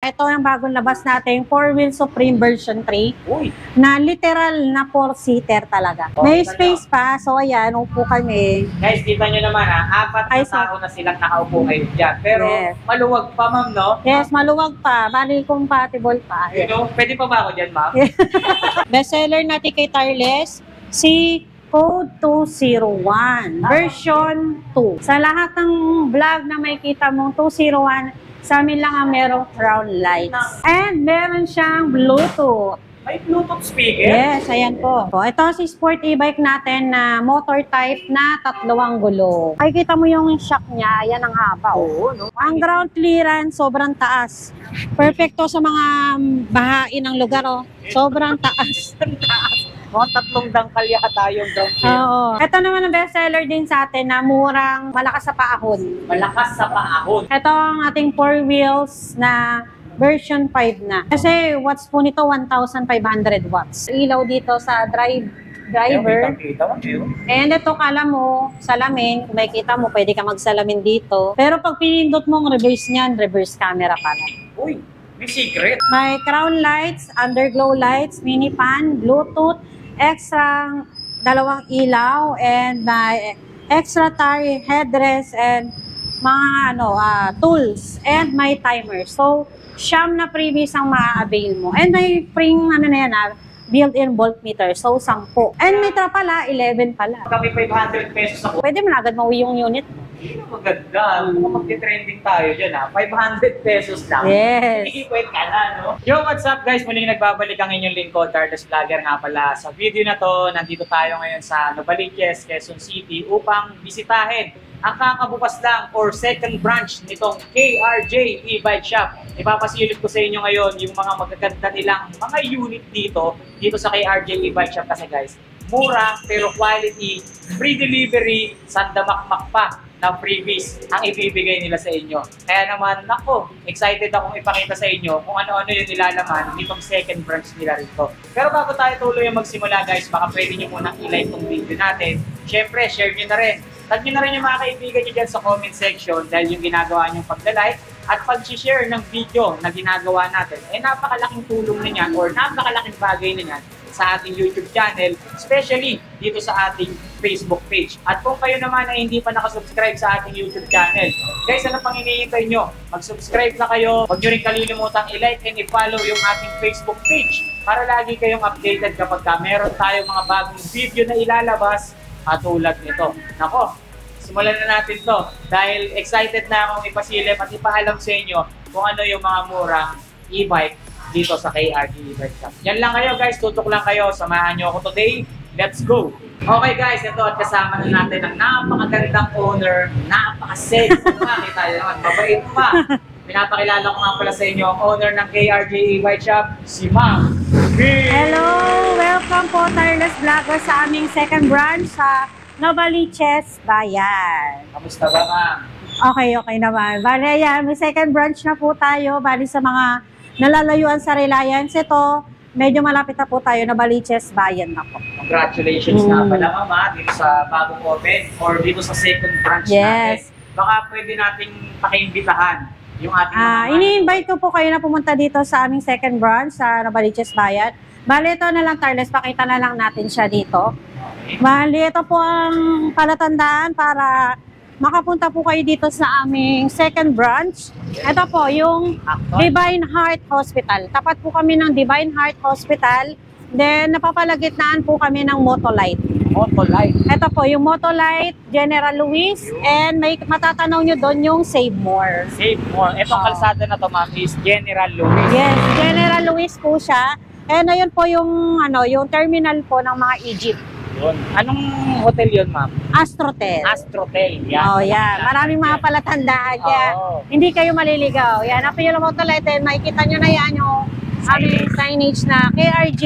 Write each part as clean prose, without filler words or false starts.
ito ang bagong labas natin, 4-wheel Supreme version 3. Uy, Na literal na 4-seater talaga. Oh, May kita space pa, so ayan, upo kami. guys, kita nyo naman ha, 4 na tao na silang nakaupo ngayon dyan. Pero Yes. maluwag pa, ma'am, no? Yes, maluwag pa, bali compatible pa. You know, pwede pa ba ako dyan, ma'am? Bestseller natin kay Tarles, si Code 201, version 2. Sa lahat ng vlog na may kita mong 201, sa amin lang ang merong round lights. And meron siyang Bluetooth. May Bluetooth speaker? Yes, ayan po. Ito si sport e-bike natin na motor type na 3 gulo. Makikita mo yung shock niya, ayan ang haba. Oo, no? Ang ground clearance, sobrang taas. Perfecto sa mga bahain ng lugar, oh. Sobrang taas. Mga 3 dangkal yata yung ground clear. Oo. Ito naman ang bestseller din sa atin na murang malakas sa paahon. Malakas sa paahon. Ito ang ating 4 wheels na version 5 na. Kasi watts po nito 1,500 watts. Ilaw dito sa driver. Kita mo, yun. And ito kala mo, salamin, kung makikita mo, pwede ka magsalamin dito. Pero pag pinindot mo ang reverse niyan, reverse camera pala. Uy, may secret. May crown lights, underglow lights, mini fan, Bluetooth, extra 2 ilaw, and may extra tire, headrest, and mga tools, and may timer. So, siyam na previous ang ma-avail mo. And may spring, built-in voltmeter. So, 10. And may pala, 11 pala. Kami 500 pesos ako. Pwede mo na agad mauwi yung unit. Hindi na maganda. Kung magti-trending tayo dyan ha. 500 pesos lang. Yes. Ikikwet ka na, no? Yo, what's up guys? Muling nagbabalik ang inyong lingkod, Tarles Vlogger nga pala. Sa video na to, nandito tayo ngayon sa Novaliches, Quezon City upang bisitahin ang kakabukas lang or second branch nitong KRJ e-bike shop. Ipapasilip ko sa inyo ngayon yung mga magaganda nilang mga unit dito sa KRJ e-bike shop kasi guys, mura pero quality, free delivery, sandamakmak pa na freebies ang ibibigay nila sa inyo. Kaya naman, nako, excited akong ipakita sa inyo kung ano-ano yung nilalaman nitong second branch nila rito. Pero bago tayo tuloy yung magsimula guys, baka pwede nyo munang i-like tong video natin. Siyempre, share nyo na rin. Tag nyo na rin yung mga kaibigan nyo dyan sa comment section dahil yung ginagawa nyong pagla-like at pag-share ng video na ginagawa natin, napakalaking tulong na yan or napakalaking bagay na yan sa ating YouTube channel, especially dito sa ating Facebook page. At kung kayo naman ay hindi pa nakasubscribe sa ating YouTube channel, guys, ano pang hinihintay nyo? Mag-subscribe na kayo. Huwag nyo rin kalilimutang i-like and i-follow yung ating Facebook page para lagi kayong updated kapag meron tayong mga bagong video na ilalabas katulad nito. Nako, simulan na natin to dahil excited na akong ipasilip at ipaalam sa inyo kung ano yung mga murang e-bike dito sa KRJ e-bike shop. Yan lang kayo guys, tutok lang kayo. Samahan nyo ako today. Let's go! Okay guys, ito at kasama na natin ang napakagandang owner, napaka-sexy pa. Kita nyo naman, mabait pa. Pinapakilala ko nga pala sa inyo ang owner ng KRJ e-bike shop, si Ma'am B. Hello! Welcome po Tarles Vlogger sa aming second branch sa Novaliches, Bayan. Kamusta ba, Ma'am? Okay naman. Bali, yan, may second branch na po tayo. Bali sa mga nalalayuan sa Reliance. Ito, medyo malapit na po tayo, Novaliches, Bayan na po. Congratulations na pala, Ma'am, dito sa bagong open or dito sa second branch natin. Baka pwede nating pakiimbitahan yung ating ini-invite ko po kayo na pumunta dito sa aming second branch sa Novaliches, Bayan. Bali, ito na lang, Tarles, pakita na lang natin siya dito. Bali, ito po ang palatandaan para makapunta po kayo dito sa aming second branch. Ito po, yung Divine Heart Hospital. Tapat po kami ng Divine Heart Hospital. Then, napapalagitnaan po kami ng Motolite. Motolite. Ito po, yung Motolite, General Luis, and may matatanaw nyo doon yung Save More. Save More. Itong kalsada na to, Ma'am, is General Luis. Yes, General Luis po siya. And ayun po yung, yung terminal po ng mga Egypt. Yun. Anong hotel yun, Ma'am? Astrotel. Astrotel. Yan. Oh, yan. Maraming mga palatandaan. Kaya hindi kayo maliligaw. Yan. Ang Piyolo Motolite, makikita nyo na yan yung aming signage na KRJ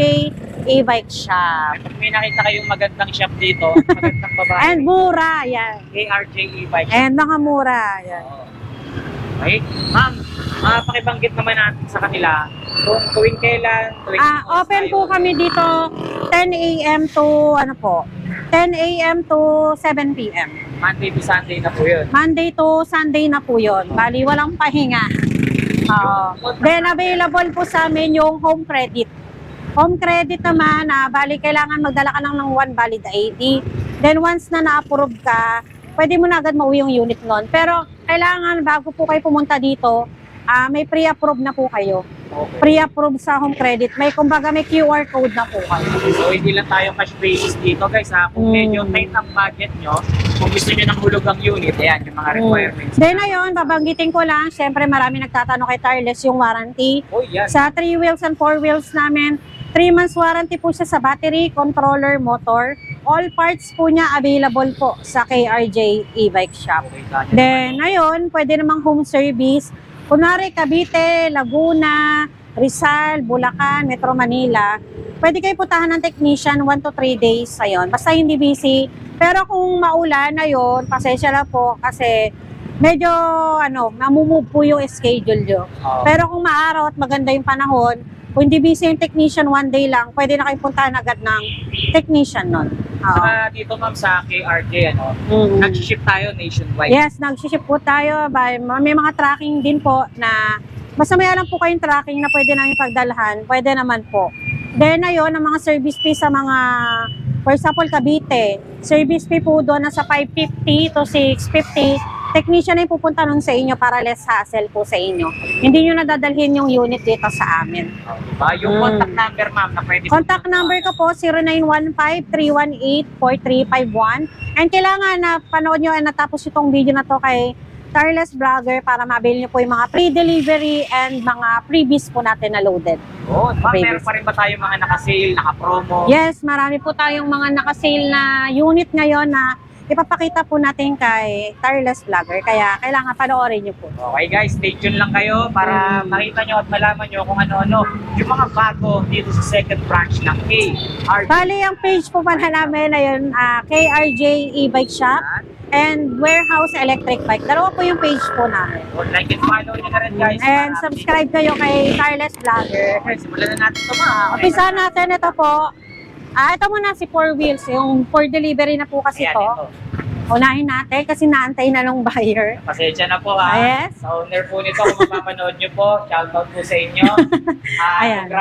e-bike shop. Pag may nakita kayong magandang shop dito, magandang babae. And mura. Yan. KRJ e-bike shop. And nakamura. Yan. Okay. Ma'am, pakibanggit naman natin sa kanila kung tuwing kailan, open po kami dito 10 a.m. to 10 a.m. to 7 p.m. Monday to Sunday na po yun. Monday to Sunday na po yun. Bali, walang pahinga. Then available po sa amin yung home credit. Home credit naman, bali kailangan magdala ka lang ng 1 valid ID. Then once na na-approve ka, pwede mo na agad mauwi yung unit nun. Pero kailangan bago po kayo pumunta dito, may pre-approve na po kayo. Okay. Pre-approve sa home credit. Kumbaga may QR code na po kayo. So hindi lang tayo cash basis dito guys ha. Kung medyo tight ang budget nyo, kung gusto nyo ng hulog ang unit, ayan yung mga requirements. Then ayun, babanggitin ko lang, syempre marami nagtatanong kay Tireless yung warranty. Oh, yan. Sa 3 wheels and 4 wheels namin, 3 months warranty po siya sa battery, controller, motor. All parts po niya available po sa KRJ e-bike shop. Then ayun, pwede namang home service. Kunwari, Cavite, Laguna, Rizal, Bulacan, Metro Manila. Pwede kayo putahan ng technician 1 to 3 days. Ayun, basta hindi busy. Pero kung maulan na yun, pasensya lang po kasi medyo namumove po yung schedule nyo. Pero kung maaraw at maganda yung panahon, kung hindi busy yung technician 1 day lang, pwede na kayo puntahan agad ng technician nun. Dito ma'am sa KRJ, nag-ship tayo nationwide. Yes, nag-ship po tayo. May mga tracking din po na basta may alam po kayong tracking na pwede namin pagdalhan, pwede naman po. Then ayun, ang mga service fee sa mga, for example, Cavite, service fee po doon nasa 550 to 650. Technician ay pupunta nun sa inyo para less hassle po sa inyo. Hindi nyo nadadalhin yung unit dito sa amin. Yung contact number ma'am na pwede. Contact number ko po 0915-318-4351. And kailangan na panood nyo and natapos itong video na to kay Tireless Vlogger para mabili nyo po yung mga pre-delivery and mga freebies po natin na loaded. Ma'am, meron pa rin ba tayo mga naka-sale, naka-promo? Yes, marami po tayong mga naka-sale na unit ngayon na ipapakita po natin kay Tireless Vlogger. Kaya kailangan panoorin nyo po. Okay guys, stay tuned lang kayo para makita nyo at malaman nyo kung ano-ano yung mga bago dito sa second branch ng KRJ. Bali, ang page po pala namin na yun, KRJ e-bike shop and Warehouse Electric Bike. Dalawa po yung page po namin. Like and follow nyo na rin guys. And subscribe kayo kay Tireless Vlogger. Okay, simulan na natin ito mga. Umpisa natin ito po. Ito muna si 4 wheels, yung for delivery na po kasi Ayan, to. ito. Unahin natin kasi naantay na ng buyer. Pasensya na po ha. Yes. Sa owner po nito, kung mapapanood nyo po, shoutout po sa inyo. Ayan.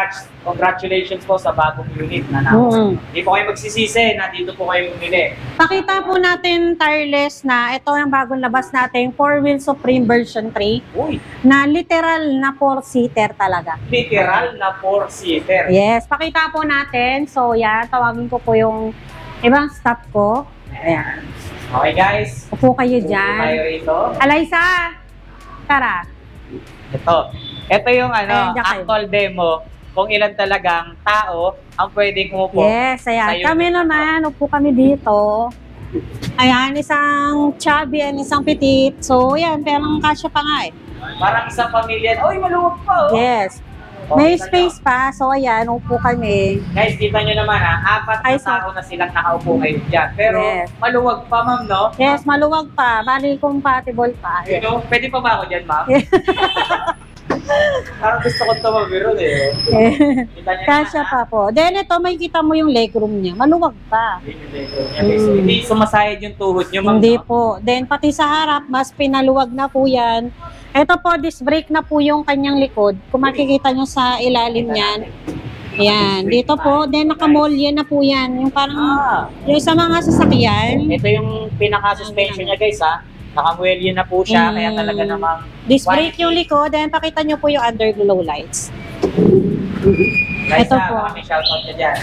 Congratulations po sa bagong unit na namin. Hindi po kayo magsisisi na dito po kayo bumili. Pakita po natin Tireless na ito ang bagong labas natin, 4 Wheel Supreme version 3. Uy, Na literal na 4-seater talaga. literal na 4-seater. Yes, pakita po natin. So yan, tawagin ko po yung ibang staff ko. Ayan. Okay guys. Upo kayo Upo dyan. tayo rito. Alaysa! Tara. Ito yung Ayan, dyan kayo. actual demo kung ilan talagang tao ang pwedeng umupo. Yes, ayan. Kami naman, upo kami dito. Ayan, isang chubby and isang petit. So, yan, pero kasya pa nga eh. Parang isang pamilya. Uy, maluwag pa oh. Yes. Oh, May kita space pa. So, ayan, upo kami. Guys, kita nyo naman ha, 4 na tao na silang nakaupo ngayon dyan. Pero Yes. maluwag pa ma'am, no? Yes, maluwag pa. Bali compatible pa. You know, pwede pa ba ako dyan ma'am? Parang gusto ko tumabiro eh. Kita nyo Kasya pa po. Then, ito, may kita mo yung legroom niya. Maluwag pa. Hindi sumasayad yung tuhod nyo ma'am. Hindi no? po. Then, pati sa harap, mas pinaluwag na po yan. Ito po, disc brake na po yung kanyang likod. Kung makikita nyo sa ilalim niyan. Yan. Dito po, then nakamolye na po yan. Yung parang, yung sa mga sasakyan. Ito yung pinaka-suspension niya guys ha. Nakamuelye na po siya, kaya talaga namang Disc brake yung likod. Then, pakita nyo po yung underglow lights. guys Ito ha, po. baka may shoutout ka dyan.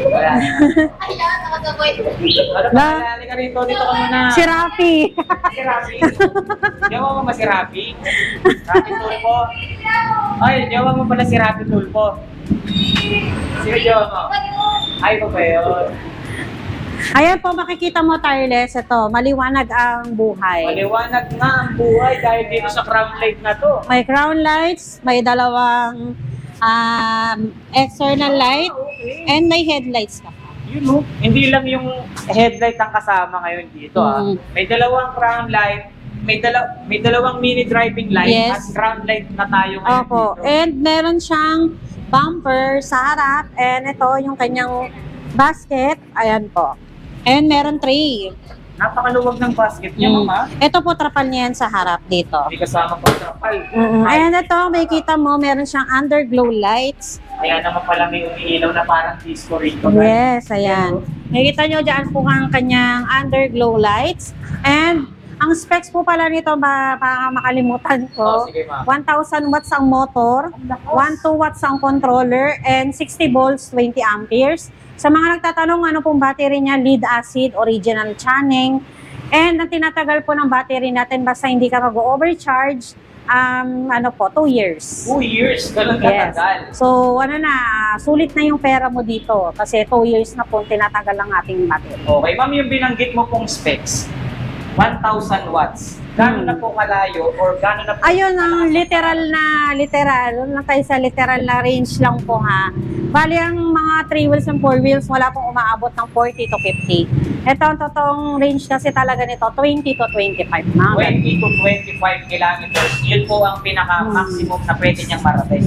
Wala na. Ano ba? Halika rito, dito ka muna. Si Rafi. Si Rafi. Diyawa mo ba si Rafi? Rafi Tulpo. Ay, diyawa mo pala si Rafi Tulpo. Sino diyawa mo? Ay, pa ba yun? Ayan po, makikita mo Tireless. Ito, maliwanag ang buhay. Maliwanag nga ang buhay dahil dito sa crown light na to. May crown lights, may dalawang external light, and may headlights ka. You know, hindi lang yung headlight ang kasama ngayon dito May dalawang crown light, may dalawang mini driving light Yes. at crown light na tayo ngayon Opo, dito. and meron siyang bumper sa harap, and ito yung kanyang basket, ayan po. And meron tray. Napakaluwag ng basket niya, mama. Ito po, trapal niya yan sa harap dito. May kasama pa trapal. Ayan, ito, may kita mo, meron siyang underglow lights. Ayan naman pala may umiilaw na parang disco rito. Yes, ayan. Nakikita nyo dyan po ang kanyang underglow lights. And ang specs po pala nito, baka makalimutan ko, Sige, ma'am. 1,000 watts ang motor, 1,2 watts ang controller, and 60 volts, 20 amperes. Sa mga nagtatanong ano pong battery niya, lead acid, original Channing. And ang tinatagal po ng battery natin, basta hindi ka mag-overcharge, 2 years. 2 years, ganun Yes. katagal. So, sulit na yung pera mo dito kasi 2 years na po tinatagal ang ating battery. Okay, ma'am, yung binanggit mo pong specs, 1,000 watts. Gano'n na po kalayo or gano'n na po? Ayun, ang literal, doon lang tayo sa literal na range lang po ha. Bali, ang mga 3 wheels and 4 wheels, wala pong umaabot ng 40 to 50. Ito, ang totoong range kasi talaga nito, 20 to 25 na. 20 to 25 kilometers. Yun po ang pinaka-maximum na pwede niyang marating.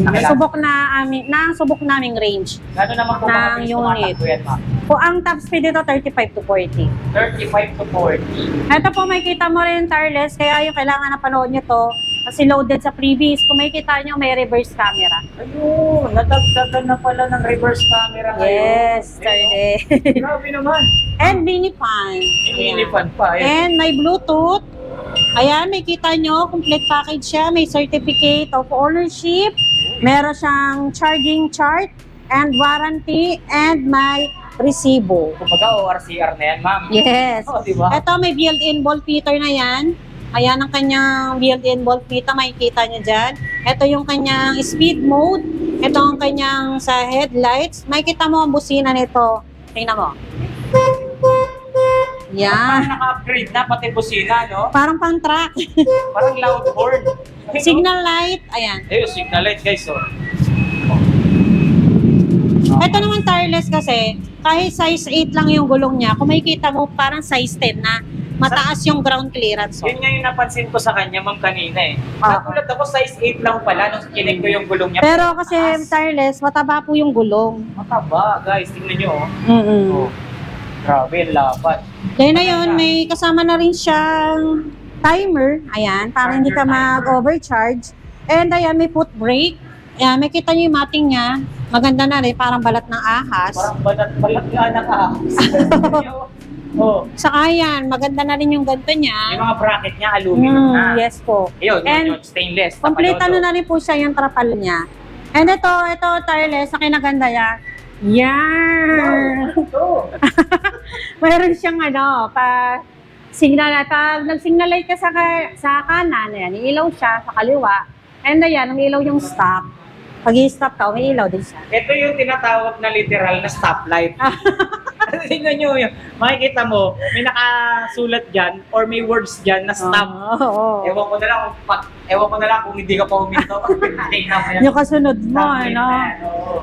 Subok naming range. Gano'n naman po ng mga unit. tumatakbo yan, ma'am? Po, ang top speed dito, 35 to 40. 35 to 40. Ito po, may kita mo rin, Tarles, kaya yung kailangan na panood nyo to, kasi loaded sa previous. Kung may kita nyo, may reverse camera. Ayun, nadagdagan na pala ng reverse camera ngayon. Yes, Tarles. Grabe naman. And mini fan. Mini fan pa. And may Bluetooth. Ayan, may kita nyo, complete package siya. May certificate of ownership. Meron siyang charging chart and warranty and may resibo. Kumbaga, ORCR na yan, ma'am. Yes. Oh, diba? Ito, may built-in voltmeter na yan. Ayan ang kanyang built-in voltmeter, makikita nyo dyan. Ito yung kanyang speed mode. Ito ang kanyang sa headlights. Makikita mo ang busina nito. Tingnan mo. Yan. Parang naka-upgrade na, pati busina, no? Parang pang truck. Parang loud horn. Signal light. Ayan. Ayun, signal light, guys, oh. Ito naman tireless kasi, kahit size 8 lang yung gulong niya, kung makikita mo parang size 10 na mataas yung ground clearance. Yun nga yung napansin ko sa kanya, ma'am, kanina eh. Ah. Nagulat ako, size 8 lang pala nung kinig ko yung gulong niya. Pero kasi tireless, mataba po yung gulong. Mataba, guys. Tingnan nyo, oh. Oh. Grabe, ang lapat. Then ayun, may kasama na rin siyang timer. Ayan, para hindi ka mag-overcharge. And ayan, may foot brake. Ayan, may kita nyo yung mating niya. Maganda na rin, parang balat ng ahas. Parang balat nga ng ahas. Oh. Saka yan, maganda na rin yung ganito niya. Yung mga bracket niya, aluminum na. Yes po. Ayun, And yun, stainless. complete Napalodo. na rin po siya yung trapal niya. And ito tireless, na kinaganda niya. Yan! Ito. Mayroon siyang pag nag-signal light ka sa kanan, yan, ilaw siya sa kaliwa. And ayan, umiilaw yung stop. Pag i-stop ka, umiilaw din siya. Ito yung tinatawag na literal na stoplight. Tingnan nyo yun. Makikita mo, may nakasulat dyan or may words dyan na stop. Oo. Ewan ko na lang kung hindi ka pa huminto. Yung kasunod mo, ano?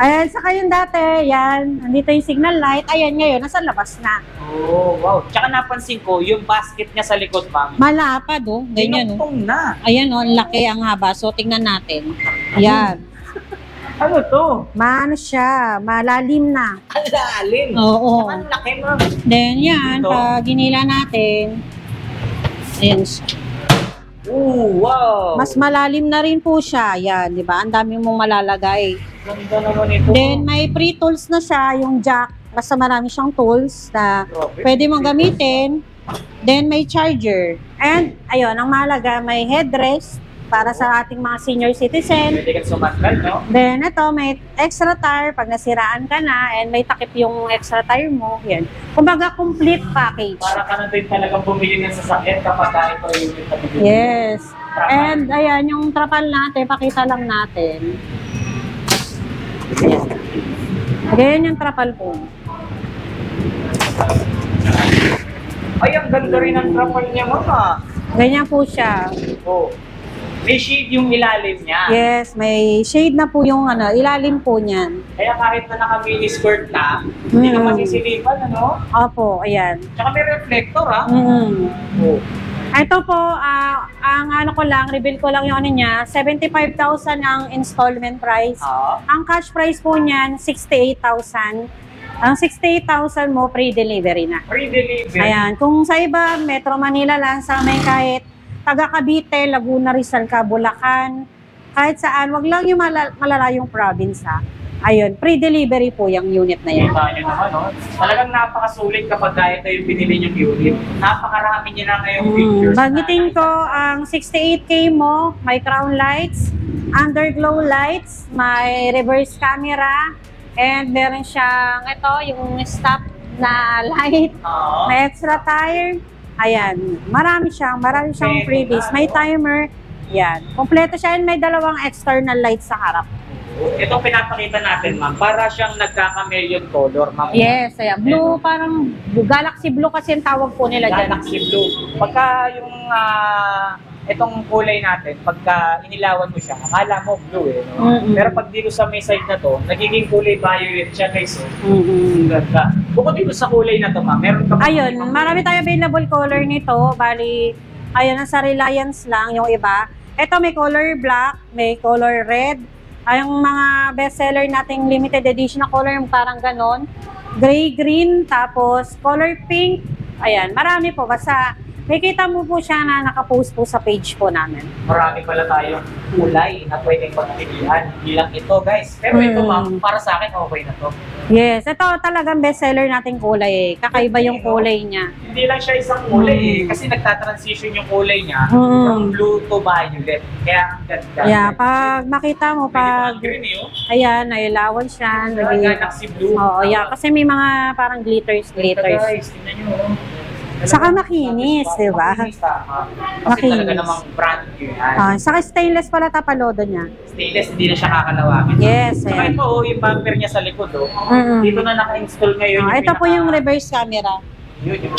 Ayan, saka yung dati, yan, nandito yung signal light. Ayan, ngayon, nasa labas na. Oh, wow. Tsaka napansin ko, yung basket niya sa likod, ma'am. Malapad, oh. Ganyan, oh. Tinugtong na. Ayan, oh, ang laki, ang haba. So, tingnan natin. Yan. Ano to? Maano siya, malalim na. Ang lalim. Oo. Tsaka ang laki, ma'am. Then, yan, Ito. pag ginila natin, ayan siya. Ooh, wow. Mas malalim na rin po siya. Yan, di ba? Ang dami mong malalagay. Ganda naman ito. Then, may pre-tools na siya, yung jack. Basta marami siyang tools na Grabe. pwede mong gamitin. Then, may charger. And, ayun, ang mahalaga, may headrest para sa ating mga senior citizen. Pwede kang sumatgal, no? Then, ito, may extra tire pag nasiraan ka na and may takip yung extra tire mo. Yan. Kumbaga, complete package. Para ka na din talagang bumili ng sasakyan kapag ito yung pinabili. Yes. And, ayan, yung trapal natin, pakita lang natin. Ayan. Ayan yung trapal po. Ay, ang ganda rin ang trapal niya, mama. Ganyan po siya. Oh. May shade yung ilalim niya. Yes, may shade na po yung ilalim po niyan. Kaya kahit na naka-mini skirt na, hindi ka masisilipan, ano? Opo, ayan. Tsaka may reflector, ha? Oh. Ito po, ang reveal ko lang yung niya, 75,000 ang installment price. Ang cash price po niyan, 68,000. Ang 68,000 mo, free delivery na. Free delivery. Ayan, kung sa iba, Metro Manila lang, sa may kahit taga Cavite, Laguna, Rizal, Bulacan, kahit saan, wag lang yung malalayong province ha. Ayun, free delivery po yung unit na yan. Kita nyo naman, no? Talagang napakasulit kapag ito yung pinili yung unit. Napakarami nyo na ngayong features. Banggitin ko, ang 68K mo, may crown lights, underglow lights, may reverse camera, and meron siyang, ito, yung stop na light, may extra tire. Ayan, marami siyang freebies. May timer. Yan. Kompleto siya and may dalawang external lights sa harap. Itong pinapakita natin, ma'am, para siyang nagka-chameleon color, ma'am. Yes, ayan. Blue, parang galaxy blue kasi yung tawag po nila dyan. Galaxy blue. Pagka yung itong kulay natin, pagka inilawan mo siya, akala mo blue eh. No? Pero pag dito sa may side na to, nagiging kulay violet siya, guys. Ganda. Bukod dito sa kulay na to, ma'am, meron ka pa. Ayun, marami tayo available color nito. Bali, ayun, nasa Reliance lang yung iba. Ito may color black, may color red. Ay, yung mga bestseller nating limited edition na color, parang ganon. Gray, green, tapos color pink. Ayan, marami po. Basta, makikita mo po siya na nakapost po sa page po namin. Marami pala tayong kulay na pwedeng pagpilihan. Hindi lang ito, guys. Pero ito, ma'am, para sa akin, okay na to. Yes, ito talagang bestseller nating kulay eh. Kakaiba yung kulay niya. Hindi lang siya isang kulay eh. Kasi nagtatransition yung kulay niya from blue to violet. Kaya ang ganda. Yeah, pag makita mo, pag... green eh, oh. Ayan, nailawan siya. Galaxy blue. Oo, yeah. Kasi may mga parang glitters. Guys, tingnan nyo, oh. Saka makinis, di ba? Makinis, tama. Kasi talaga namang brand new yan. Saka stainless pala tapalodo niya. Stainless, hindi na siya kakalawangin. Yes, saka ayan. ito, yung bumper niya sa likod, oh. Dito na naka-install ngayon. Ito po yung reverse camera.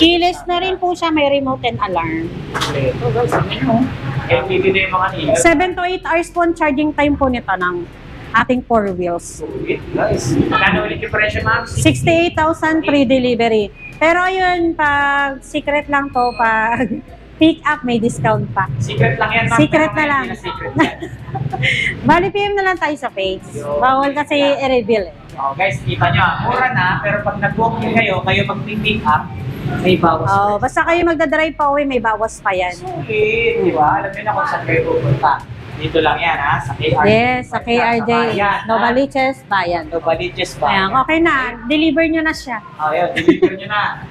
Keyless na rin po siya, may remote and alarm. Ito guys, ano? LPD na yung mga nila. 7 to 8 hours po ang charging time po nito ng ating 4 wheels. Guys, magkano ulit yung presyo, ma'am? 68,000 free delivery. Pero ayun, pag secret lang to, pag pick up, may discount pa. Secret lang yan, ma'am. Secret na lang. Secret yan. Bali, PM na lang tayo sa page. Bawal kasi i-reveal eh. Oh, guys, kita nyo, mura na, pero pag nag-walk-in kayo mag-pick up, may bawas. Oh, basta kayo magdadrive pa uwi, may bawas pa yan. Sulit, di ba? Alam nyo na kung saan kayo pupunta. Dito lang yan, ha? Sa KRJ. Yes, sa KRJ. Novaliches, Bayan. Novaliches, Bayan. Ayan, okay na. Deliver nyo na siya. Oh, yun. Deliver nyo na.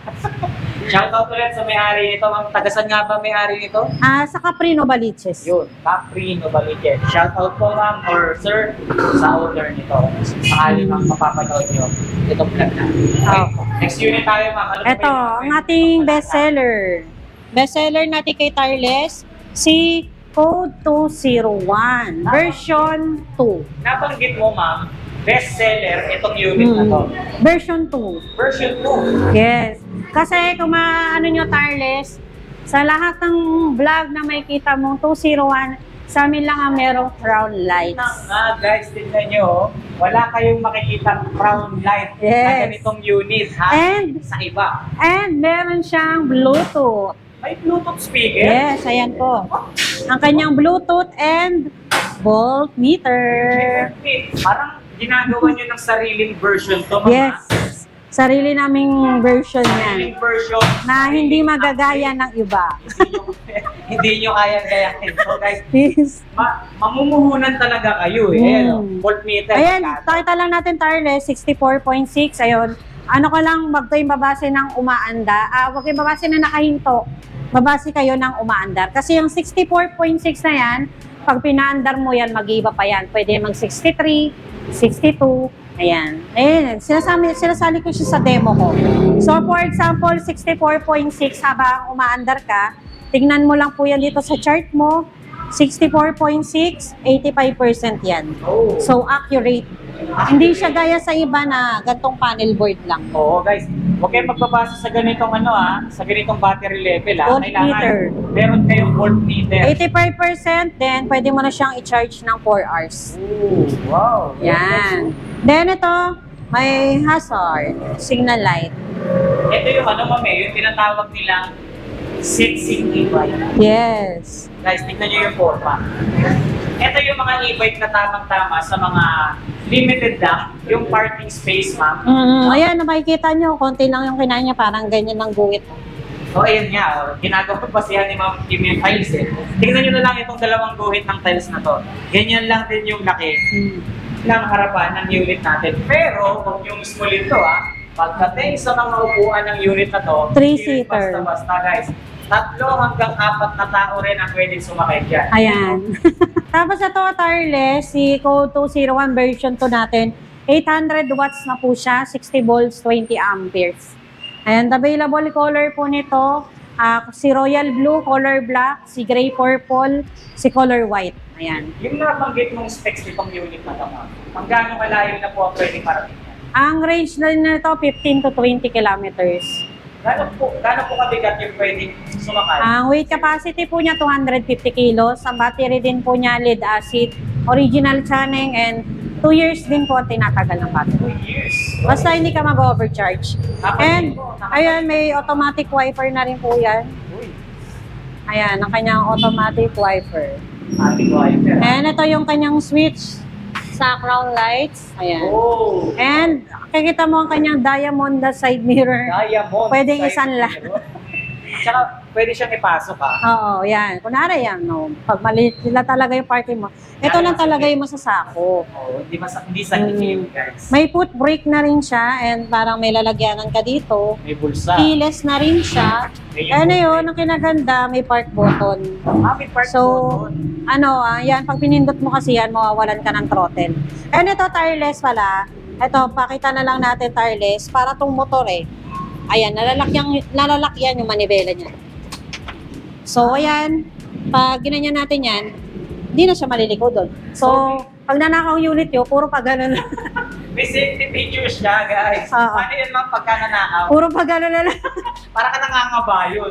Shoutout ulit sa may-ari nito. Ma'am, tagasan nga ba may-ari nito? Sa Capri, Novaliches. Yun, Capri, Novaliches. Shoutout po, ma'am, or sir, sa owner nito. Sakali mang mapapanood nyo itong vlog na. Okay. Next unit tayo, ma'am. Ano ito, ang ating bestseller. Bestseller natin kay Tarles, si Code 201, version 2. Nabanggit mo, ma'am, bestseller itong unit na to. Version 2. Version 2. Yes. Kasi kung maano nyo, Tarles, sa lahat ng vlog na makikita mong 201, sa amin lang ang merong crown lights. Guys, tignan nyo, wala kayong makikita crown light na ganitong unit, ha? And, sa iba. And meron siyang Bluetooth. May Bluetooth speaker? Yes, ayan po. Ang kanyang Bluetooth and voltmeter. Parang ginagawa nyo ng sariling version to, mama. Yes. Sarili naming version Sariling yan. version. Na hindi magagaya ng iba. Hindi nyo kaya-gayahin. So guys, Yes. mamumuhunan talaga kayo eh. Ayan, voltmeter. Ayan, pakita lang natin, Tarles, 64.6. Ayun. Ano ka lang, wag kayong babase ng umaanda. Wag kayong babase na nakahinto. Babase kayo ng umaandar. Kasi yung 64.6 na yan, pag pinaandar mo yan, mag-iba pa yan. Pwede mag 63, 62, ayan. Ayan, sinasali ko siya sa demo ko. So, for example, 64.6 habang umaandar ka, tignan mo lang po yan dito sa chart mo. 64.6, 85% yan. So, accurate. Hindi siya gaya sa iba na gantong panel board lang. Oo, guys. Huwag kayong magbabasa sa ganitong sa ganitong battery level, Voltmeter. Kailangan meron kayong voltmeter. 85%, then pwede mo na siyang i-charge ng 4 hours. Ooh, wow. Yan. Then ito, may hazard, signal light. Ito yung yung tinatawag nilang sensing e-bike. Yes. Guys, tignan nyo yung forma. Ito yung mga e-bike na tamang-tama sa mga limited lang yung parking space, ma'am. Ayan, makikita nyo, konti lang yung kinain niya, parang ganyan ng guhit. So, ayan nga, ginagawa pa siya ni Ma'am Kim yung tiles eh. Tingnan nyo na lang itong dalawang guhit ng tiles na to. Ganyan lang din yung laki ng harapan ng unit natin. Pero, huwag yung small ito pagdating sa mga upuan ng unit na to, 3-seater. Basta guys, 3 hanggang 4 na tao rin ang pwedeng sumakay dyan. Ayan. Tapos ito, wireless, si Code 201 version 2 natin, 800 watts na po siya, 60 volts, 20 amperes. And available color po nito, si royal blue, color black, si gray purple, si color white. Ayan. Yung nabanggit mong specs nitong unit na ito, ma'am, hanggang malayo na po ang pwedeng parating yan? Ang range na nito, 15 to 20 kilometers. Gano'n po kabigat yung pwedeng sumakay? Ang weight capacity po niya, 250 kilos. Ang battery din po niya, lead acid, original channel, and 2 years din po ang tinatagal ng battery. 2 years? Basta hindi ka mag-overcharge. And, ayan, may automatic wiper na rin po yan. Ayan, ang kanyang automatic wiper. Automatic wiper. And ito yung kanyang switch sa crown lights. Ayan. Oh! And, kikita mo ang kanyang diamond na side mirror. Diamond. Pwedeng isan lang. Tsaka, pwede siyang ipasok Oo, yan. Kunwari yan, no. Pag maliit sila talaga yung party mo, ito lang talaga yung masasako. Hindi sa kikim, guys. May foot brake na rin siya and parang may lalagyanan ka dito. May bulsa. Keyless na rin siya. Ano yun, ang kinaganda, may park button. May park So, button. Yan, pag pinindot mo kasi yan, mawawalan ka ng throttle. And ito, tireless pala. Ito, pakita na lang natin tireless para tong motor Ayan, nalalakyan yung manibela niya. So, ayan, pag ginanyan natin yan, hindi na siya maliliko doon. So, pag nanakaw yung unit yun, puro pag gano'n. May safety features siya, guys. Oo. Paano yun, ma'am, pagka nanakaw? Puro pag gano'n na lang. Para ka nangangabayon.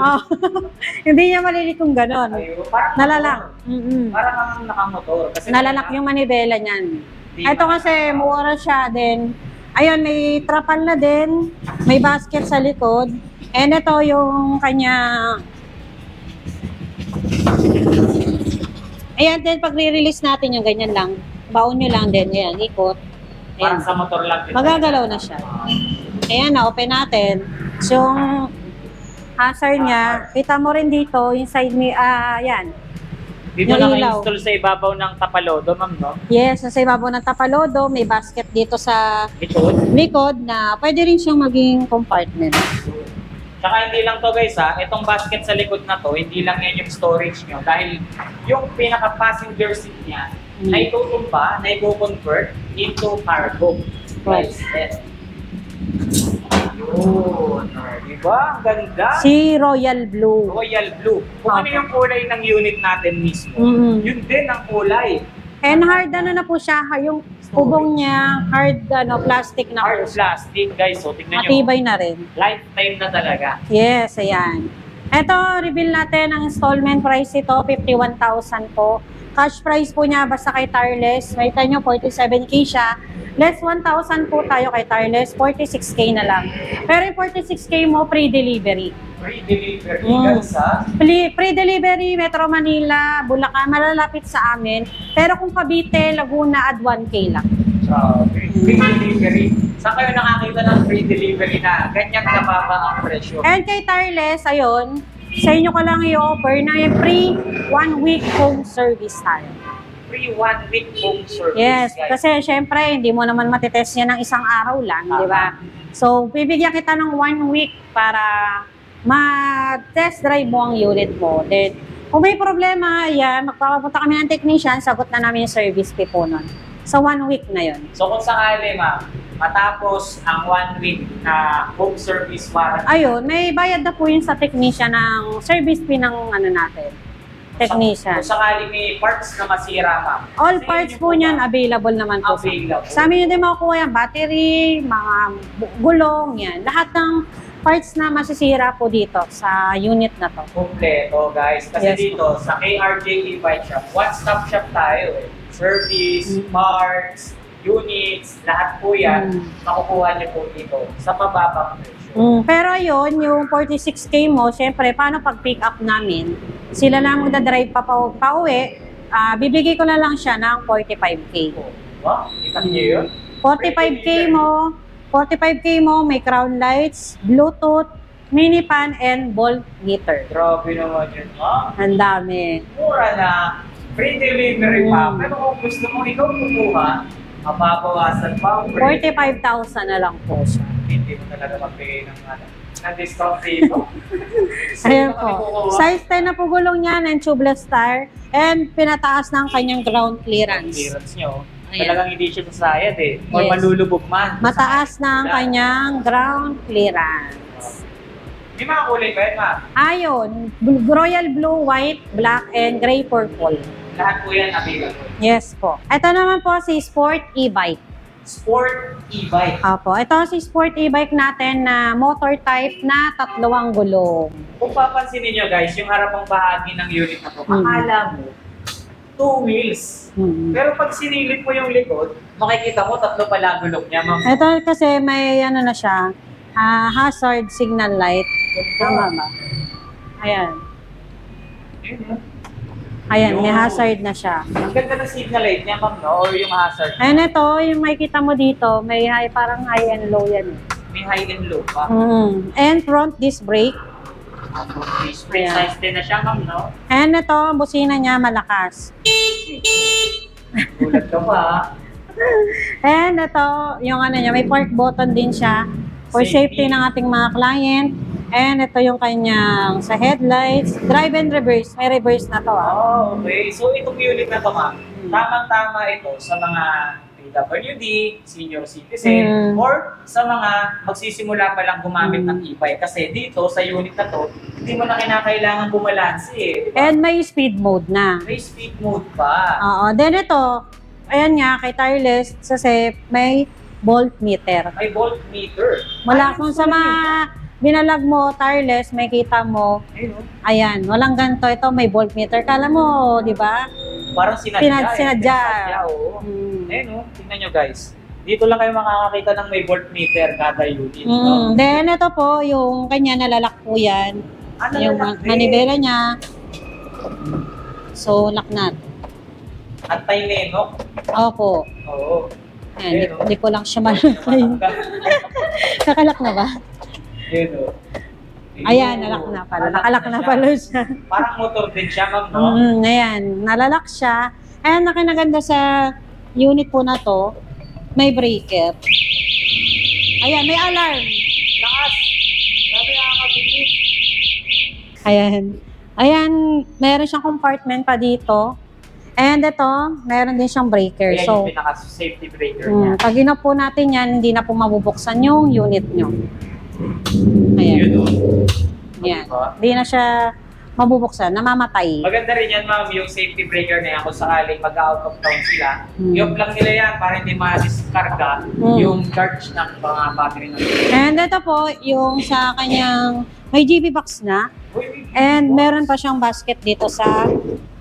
Hindi niya malilikong gano'n. Parang Nalalak. Parang kang nakamotor. Kasi Nalalak yung manibela niyan. Ito kasi, mura siya din. Ayun, may trapal na din. May basket sa likod. And ito yung kanya... Ayan din, pag re-release natin yung ganyan lang. Baon nyo lang din. Ayan, ikot. Ayan. Parang sa motor lang. Magagalaw na siya. Ayan, na-open natin. So, yung hazard niya, kita mo rin dito, yung side me, ayan. Dito Yung lang ilaw. install sa ibabaw ng tapalodo, ma'am, no? Yes, nasa ibabaw ng tapalodo, may basket dito sa Likod. likod na pwede rin siyang maging compartment. Tsaka hindi lang to, guys, itong basket sa likod na to, hindi lang yan yung storage nyo. Dahil yung pinaka-passenger seat niya, na itutumpa, na i-convert into cargo. Right. Yun. Diba? Ang ganda. Si Royal Blue. Royal Blue. Kung ano yung kulay ng unit natin mismo, yun din ang kulay. And hard na po siya, yung bubong niya, hard plastic na Hard po. plastic, guys. So, tignan nyo. Matibay na rin. Lifetime na talaga. Yes, ayan. Ito, reveal natin ang installment price ito, 51,000 po. Cash price po niya basta kay Tireless. Makita nyo, 47K siya. Less 1,000 po tayo kay Tireless, 46K na lang. Pero yung 46K mo, pre-delivery. Free delivery, guys, Pre-delivery, Metro Manila, Bulacan, malalapit sa amin. Pero kung Cavite, Laguna, add 1K lang. Free delivery. Saan kayo nakakita ng free delivery na ganyan kababa ang presyo? And kay Tireless, ayun, sa inyo ko lang i-offer na yung free 1 week home service tayo. Free 1 week home service, Yes, guys. kasi syempre, hindi mo naman matitest yan ng isang araw lang, di ba? So, bibigyan kita ng 1 week para ma-test drive mo ang unit mo. Then, kung may problema, yan, magpapapunta kami ng technician, sagot na namin yung service fee po nun. So, 1 week na yun. So kung sakali, ma'am, matapos ang 1 week na home service warranty, Ayun, may bayad na po yun sa technician ng service fee ng natin, technician. kung sakali may parts na masira, ma'am, All sa parts inyo po niyan available naman po. available. Sa amin yun din makukuha yan, battery, mga gulong, yan. Lahat ng parts na masisira po dito sa unit na to. Kompleto, guys. Kasi Yes, dito, sa KRJ Bike Shop, one-stop shop tayo. Service, parts, units, lahat po yan, makukuha niyo po dito sa mababang presyo. Pero ayun, yung 46K mo, syempre, paano pag pick up namin? Sila na magdadrive pa uwi, bibigay ko na lang siya ng 45K. Wow, kita niyo yun? 45K mo, 45K mo, may crown lights, Bluetooth, mini fan, and voltmeter. Grabe naman yun, ha? Ang dami. Mura na. Free delivery pa. Pero kung gusto mo ikaw kumuha, mapapawasan pa. 45,000 na lang po siya. Hindi mo talaga magbigay ng discount dito. Ayan po. Size 10 na po gulong niya ng tubeless tire and pinataas ng kanyang ground clearance. Clearance nyo. Ayan. Talagang hindi siya sasayad eh. Or Yes. malulubog man. Mataas na ang kanyang ground clearance. May mga kulay ba yun, ma? Ayon, royal blue, white, black, and gray purple. Lahat po yan available. Yes po. Ito naman po si Sport e-bike. Sport e-bike. Opo, ito si Sport e-bike natin na motor type na 3 ang gulong. Kung papansin niyo guys, yung harapang bahagi ng unit na to, akala mo 2 wheels. Pero pag sinilip mo yung likod, makikita mo 3 pala gulong niya, ma'am. Ito kasi may ano na siya, hazard signal light. Tama ba? Ayan. Ayan, may hazard na siya. Ang ganda ng signal light niya, ma'am, no? Or yung hazard. Ayan ito, yung makikita mo dito, may high, parang high and low yan. May high and low pa. And front disc brake. Spring Ayan. size din na siya, ma'am, no? And ito, ang busina niya malakas. Gulat ka pa, ha? And ito, yung ano niya, may park button din siya for safety ng ating mga client. And ito yung kanyang sa headlights, drive and reverse. May reverse na to. Oh, okay. So, itong unit na to, ma'am, tamang-tama ito sa mga PWD, senior citizen, or sa mga magsisimula pa lang gumamit ng e-bike. Kasi dito, sa unit na to, hindi mo na kinakailangan bumalansi eh. Diba? And may speed mode na. May speed mode pa. Oo. Then ito, ayan nga, kay Tireless, kasi may voltmeter. May voltmeter. Wala kung sa mga binalag mo, Tireless, may kita mo, ayan, walang ganito. Ito may voltmeter. Kala mo, di ba? Parang sinadya. Sinadya. Oo. Ayun, tingnan nyo guys. Dito lang kayo makakakita ng may voltmeter kada unit. No? Then ito po, yung kanya nalalak po yan. Yung manibela niya. So, lock natin. Anti-lenok. Opo. Oo. Ayan, di ko lang siya malakay. Nakalak na ba? Yun o. Ayan, nalak na pala. Nakalak na pala siya. Parang motor din siya, ma'am, no? Ayan, nalalak siya. And nakinaganda sa unit po na to, may breaker. Ayan, may alarm. Lakas! Grabe nakakabilis. Ayan. Ayan, meron siyang compartment pa dito. And ito, meron din siyang breaker. Ayan So, yung pinaka-safety breaker niya. pag ina po natin yan, hindi na po mabubuksan yung unit nyo. Ayan. Yun o. Ayan. Diba? Hindi na siya mabubuksan, namamatay. Maganda rin yan, ma'am, yung safety breaker na yan kung sakaling mag-out of town sila. Yung lang nila yan para hindi ma-discarga yung charge ng mga battery ng And ito po, yung sa kanyang, may GB box na. And meron pa siyang basket dito sa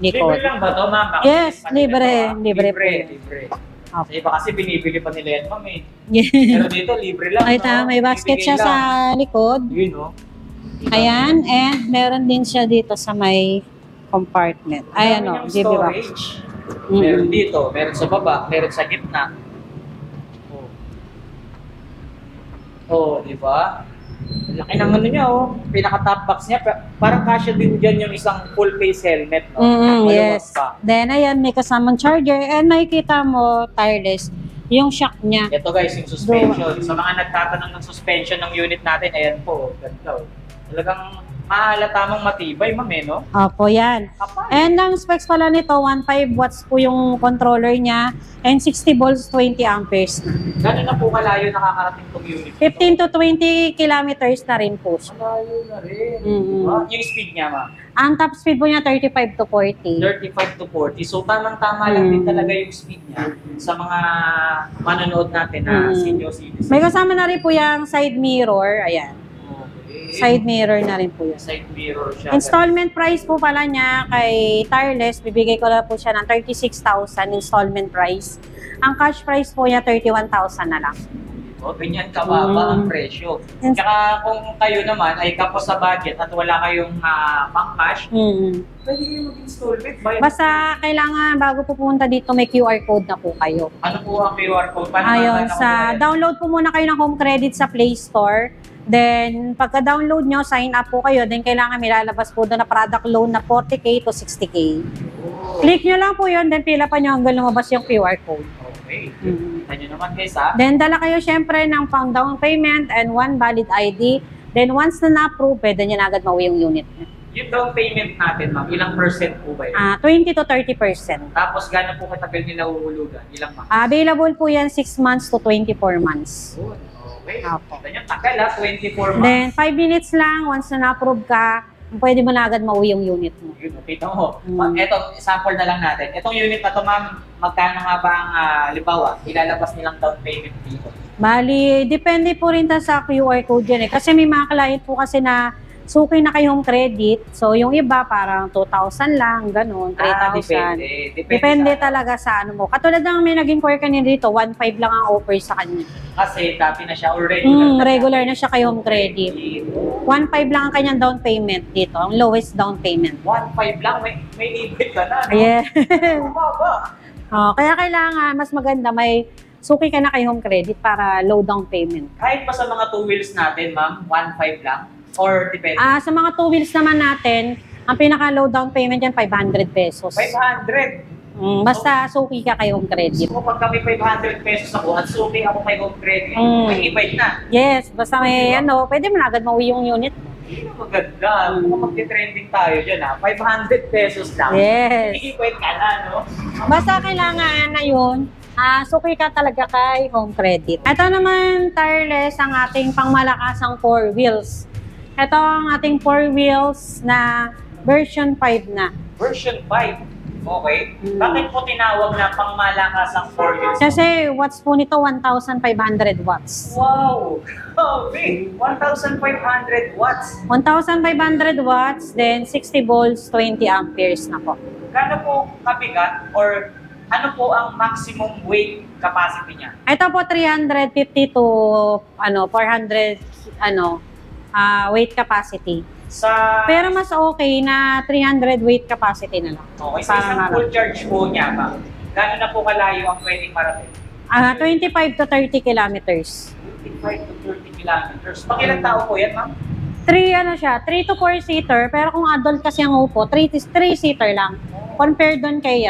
likod. Libre lang ba ito, ma'am? Bakit Yes, pa nila libre. ito, ah? Libre po. Libre. Okay. Sa iba kasi binibili pa nila yan, ma'am eh. Pero dito, libre lang. Ito, no? may basket Bibigay siya sa lang. likod. Yun, no? Ayan, and meron din siya dito sa may compartment. Ayan o, Yung GB box. storage. Meron dito, meron sa baba, meron sa gitna. Oh, di ba? Laki ng ano niya, oh. Pinaka-top box niya, parang kasya din dyan yung isang full face helmet, no? Maluwag Yes. pa. Then, ayan, may kasamang charger. And makikita mo, Tireless, yung shock niya. Ito guys, yung suspension. Sa mga nagtatanong ng suspension ng unit natin, ayan po, ganda. Talagang mahalata mong matibay, ma'am, eh, no? Opo, yan. Kapal. And ang specs pala nito, 1.5 watts po yung controller niya and 60 volts, 20 amperes. Gano'n na po kalayo nakakarating tong unit? 15 to 20 kilometers na rin po siya. Kalayo na rin. Mm-hmm. Yung speed niya, ma'am? Ang top speed po niya, 35 to 40. 35 to 40. So, tamang-tama lang din talaga yung speed niya sa mga manonood natin na senior citizens. May kasama na rin po yung side mirror. Ayan. Side mirror na rin po yun. Side mirror siya. Installment price po pala niya kay Tireless, bibigay ko na po siya ng 36,000 installment price. Ang cash price po niya, 31,000 na lang. O, ganyan kababa ang presyo. Yes. Tsaka kung kayo naman ay kapos sa budget at wala kayong pang-cash, pwede kayo mag-installment. Basta kailangan bago po pumunta dito may QR code na po kayo. Ano po ang QR code? Paano Ayun, ako sa download po muna kayo ng home credit sa Play Store. Then, pagka-download nyo, sign up po kayo. Then, kailangan may lalabas po doon na product loan na 40K to 60K. Click nyo lang po yun, then pila pa nyo hanggang lumabas yung QR code. Okay. Kita nyo naman guys ha. Then, dala kayo syempre ng pang down payment and one valid ID. Then, once na na-approve, pwede nyo na agad mauwi yung unit. Yung down payment natin, ma'am, ilang percent po ba yun? 20 to 30%. Tapos, gano'n po katagal nila uhulugan? Ilang months? Available po yan 6 months to 24 months. Good. Okay. Opo. Kita nyo, tagal ha, 24 months. Then, 5 minutes lang, once na na-approve ka, pwede mo na agad mauwi yung unit mo. Yun, kita mo. Ito, sample na lang natin. Itong unit na to, ma'am, magkano nga ba ang, halimbawa, ilalabas nilang down payment dito? Bali, depende po rin sa QR code yan eh. Kasi may mga client po kasi na suki na kay home credit. So, yung iba parang 2,000 lang, ganun, 3,000. Depende talaga sa ano mo. Katulad ng may naging inquire kanina dito, 1,500 lang ang offer sa kanya. Kasi dati na siya or regular. Regular na siya kay home credit. 1,500 lang ang kanyang down payment dito, ang lowest down payment. 1,500 lang, may limit ka na, no? Yeah. Baba. Kaya kailangan, mas maganda, may suki ka na kay home credit para low down payment. Kahit pa sa mga two wheels natin, ma'am, 1,500 lang? Or depende? Sa mga two wheels naman natin, ang pinaka-low down payment yan, 500 pesos. 500? Basta suki ka kay home credit. So, pag kami 500 pesos ako at suki ako kay home credit, may e-bike na. Yes, basta may pwede mo na agad mauwi yung unit. Hindi na maganda. Kung magti-trending tayo dyan 500 pesos lang. Yes. I-bike ka na, no? Basta kailangan na yun, suki ka talaga kay home credit. Ito naman, tireless, ang ating pangmalakasang 4 wheels. Ito ang ating 4 wheels na version 5 na. Version 5? Okay. Bakit po tinawag na pangmalakasang 4 wheels? Kasi watts po nito, 1,500 watts. Wow! Okay. 1,500 watts. 1,500 watts, then 60 volts, 20 amperes na po. Kano po kabigat or ano po ang maximum weight capacity niya? Ito po 350 to 400 weight capacity. Pero mas okay na 300 weight capacity na lang. Okay, sa isang full charge po niya ba? Gano'n na po kalayo ang pwedeng marating? 25 to 30 kilometers. 25 to 30 kilometers. Pakilang tao po yan, ma'am? 3 to 4 seater, pero kung adult kasi ang upo, 3 seater lang. Compare doon kay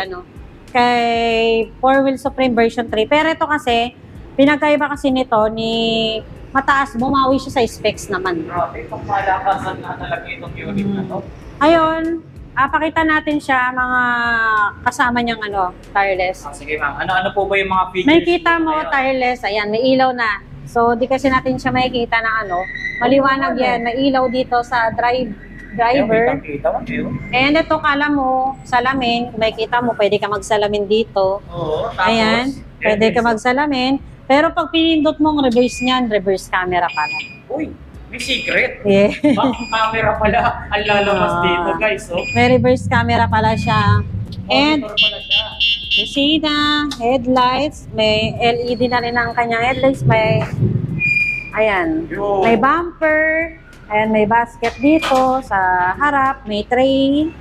kay 4-wheel Supreme version 3. Pero ito kasi, pinagkaiba kasi nito ni mataas, bumawi siya sa specs naman. Grabe, itong malakasan na talaga itong unit na to. Ayun, pakita natin siya, mga kasama niyang tireless. Sige ma'am, ano po ba yung mga features? May kita mo, tireless, ayan, may ilaw na. So, di kasi natin siya makikita na maliwanag yan, may ilaw dito sa driver. And ito, kala mo, salamin, kung makikita mo, pwede ka magsalamin dito. Oo, tapos? Ayan, pwede ka magsalamin. Pero pag pinindot mong reverse niyan, reverse camera pala. Uy, may secret. Yeah. Back camera pala ang lalabas dito, guys. Oh. May reverse camera pala siya. And Monitor pala siya. Lucina, headlights, may LED na rin ang kanyang headlights, may bumper, and may basket dito sa harap, may tray,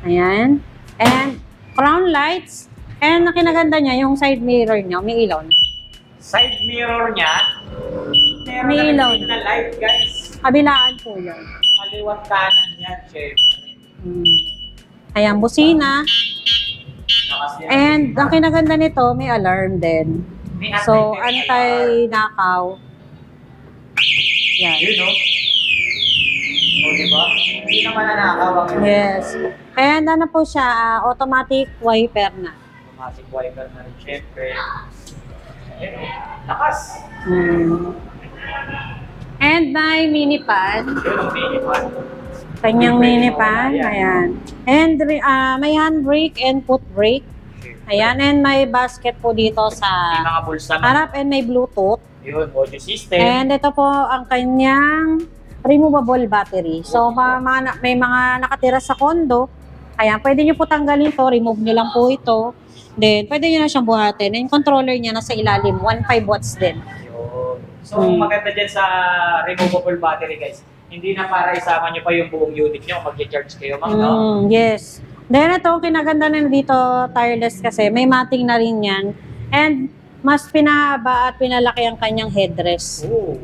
ayan, and crown lights, and ang kinaganda niya, yung side mirror niya, may ilaw na. Side mirror niya, meron May ilaw na light, guys. Kabilaan po yun. Kaliwat kanan yan, syempre. Ayan, busina. And ang kinaganda nito, may alarm din. So, anti-nakaw. Yan. Yun, no? O, diba? Hindi naman nanakaw ang Yes. And po siya, automatic wiper na. automatic wiper na rin, syempre. Ayun, lakas. And may mini pan. Yun ang mini pan. Kanyang mini pan. Ayan. And may handbrake and foot brake. Ayan. And may basket po dito May sa mga bulsa na. harap and may Bluetooth. Yun, audio system. And ito po ang kanyang removable battery. So, may mga nakatira sa kondo. Ayan, pwede nyo po tanggalin to. Remove nyo lang po ito. Then, pwede nyo na siyang buhatin. And yung controller niya nasa ilalim, 1.5 watts din. Yun. So, maganda dyan sa removable battery, guys. Hindi na para isama nyo pa yung buong unit nyo, mag-charge kayo, ma'am, no? Yes. Then ito, kinaganda na dito, tireless kasi, may mating na rin yan. And mas pinahaba at pinalaki ang kanyang headrest. Oh.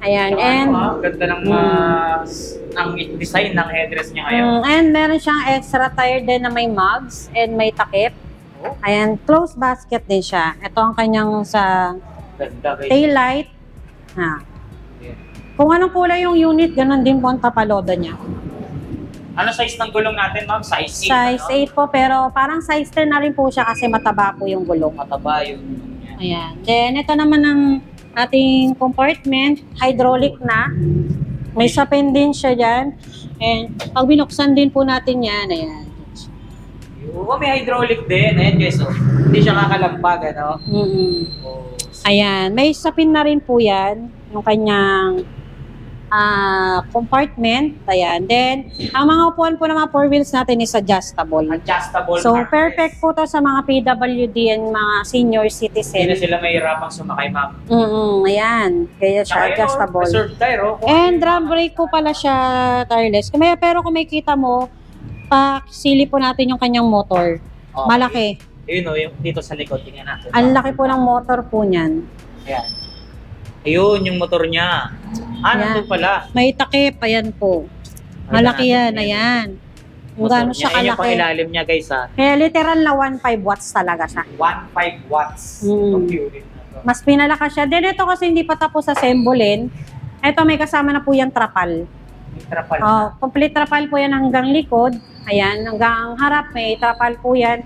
Ayan. Saka And ganda ng ang design ng headrest niya ngayon. and meron siyang extra tire din na may mugs and may takip. Oh. Ayan, closed basket din siya. Ito ang kanyang sa Ganda, guys. tail light. Ha. Yeah. Kung anong kulay yung unit, ganun din po ang tapalodo niya. Ano size ng gulong natin, ma'am? Size 8? Size 8 po, pero parang size 10 na rin po siya kasi mataba po yung gulong. Mataba yung gulong niya. Ayan. Then, ito naman ang ating compartment. Hydraulic na. May sapin din siya dyan. And pag binuksan din po natin yan, ayan. Oh, may hydraulic din. Ayan, guys. Oh. Hindi siya kakalampag, ano? Oh. Ayan. May sapin na rin po yan. Yung kanyang compartment. Ayan. Then, ang mga upuan po ng mga 4 wheels natin is adjustable. Adjustable So, armrest. perfect po to sa mga PWD and mga senior Hindi na citizen. sila mahirapang sumakay, ma'am. Ayan. Kaya siya adjustable. Reserve tire, oh. And drum brake po pala siya tireless. Pero kung makikita mo, sili po natin yung kanyang motor. Okay. Malaki. Yun, oh, yung dito sa likod. Tingnan natin. Ang laki po ng motor po niyan. Ayan. Ayun, yung motor niya. Ayan. Nandun pala. May takip, ayan po. Malaki yan, ayan. Kung gaano siya Ayun yung kalaki. pangilalim niya, guys, ha. Kaya literal na 1.5 watts talaga siya. 1.5 watts. Itong unit na to. Mas pinalakas siya. Then ito kasi hindi pa tapos assemblin. Ito may kasama na po yung trapal. May trapal. Complete trapal po yan hanggang likod. Ayan, hanggang harap may trapal po yan.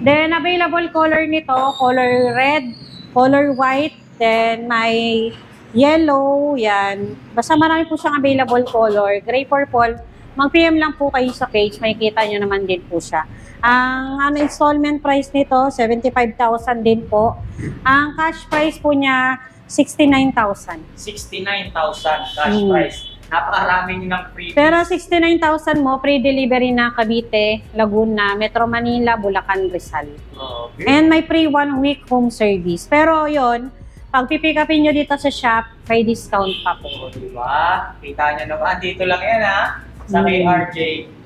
Then available color nito, color red, color white, then may yellow, yan. Basta marami po siyang available color. Gray purple. Mag-PM lang po kayo sa page, makikita nyo naman din po siya. Ang installment price nito, 75,000 din po. Ang cash price po niya, 69,000. 69,000 cash price. Napakarami ng free. Pero 69,000 mo, free delivery na Cavite, Laguna, Metro Manila, Bulacan, Rizal. Okay. And may free 1 week home service. Pero yon, pag pipick upin nyo dito sa shop, may discount pa po. O, diba? Kita nyo naman. Dito lang yan, ha? Sa KRJ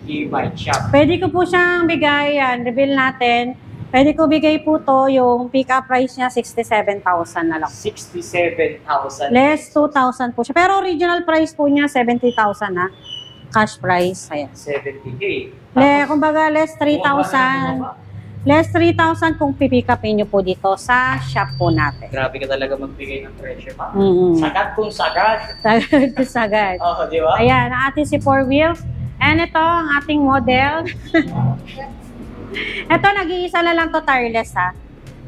e-bike shop. Pwede ko po siyang bigay, yan, reveal natin. Pwede ko bigay po to, yung pick-up price niya, 67,000 na lang. 67,000. Less 2,000 po siya. Pero original price po niya, 70,000 na. Cash price. Ayan. 70K. Kumbaga, less 3,000. Less 3,000 kung pipick upin nyo po dito sa shop po natin. Grabe ka talaga magbigay ng presyo, ma. Sagad kung sagad. Sagad. Oo, di ba? Ayan, ang ating si 4 wheels. And ito, ang ating model. Ito, nag-iisa na lang to tireless, ha.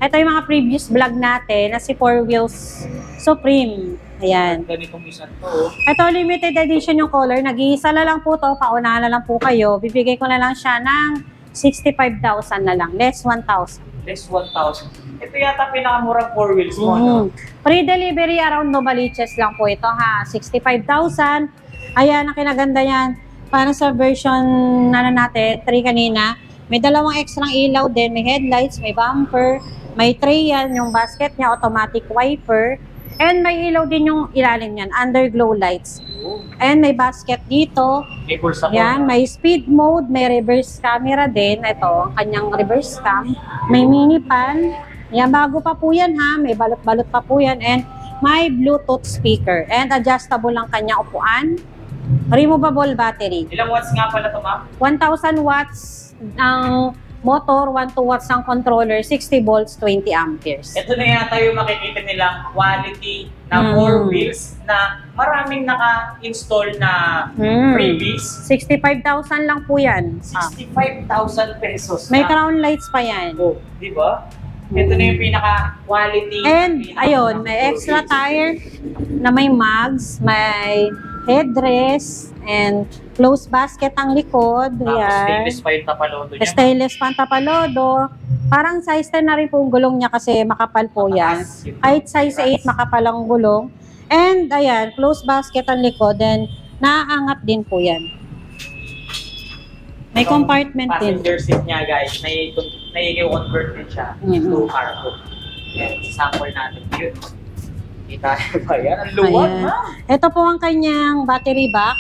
Ito yung mga previous vlog natin na si 4 Wheels Supreme. Ayan. Ganitong isa to. Ito, limited edition yung color. Nag-iisa na lang po to. Paunahan na lang po kayo. Bibigay ko na lang siya ng 65,000 na lang. Less 1,000. Less 1,000. Ito yata pinakamurang 4 wheels mo, no? Free delivery around Novaliches lang po ito, ha. 65,000. Ayan, ang kinaganda yan. Para sa version natin, 3 kanina. May dalawang extra ilaw din, may headlights, may bumper, may tray yan, yung basket niya, automatic wiper, and may ilaw din yung ilalim niyan, underglow lights. And may basket dito. May pulsa po. Yan, may speed mode, may reverse camera din. Ito, ang kanyang reverse cam. May mini pan. Yan, bago pa po yan, ha. May balot-balot pa po yan. And may Bluetooth speaker. And adjustable ang kanyang upuan. Removable battery. Ilang watts nga pala ito, ma'am? 1,000 watts ang motor, 1 watts ang controller, 60 volts, 20 amperes. Ito na yata yung makikita nilang quality na 4 wheels na maraming naka-install na freebies. 65,000 lang po yan. 65,000 pesos. May crown lights pa yan. Oh, di ba? Ito na yung pinaka-quality. And, ayun, may extra tire na may mugs, may headrest, and closed basket ang likod. Tapos Yan. stainless pa yung tapalodo niya. Stainless pa ang tapalodo. Parang size 10 na rin po yung gulong niya kasi makapal po yan. Kahit size 8, makapal ang gulong. And, ayan, closed basket ang likod. And, naaangat din po yan. May compartment din. Passenger seat niya, guys, may i-convert din siya to cargo. Yan, sample natin. Yun. Kita ba yan? Ang luwag, Ayan. ma'am. Ito po ang kanyang battery box,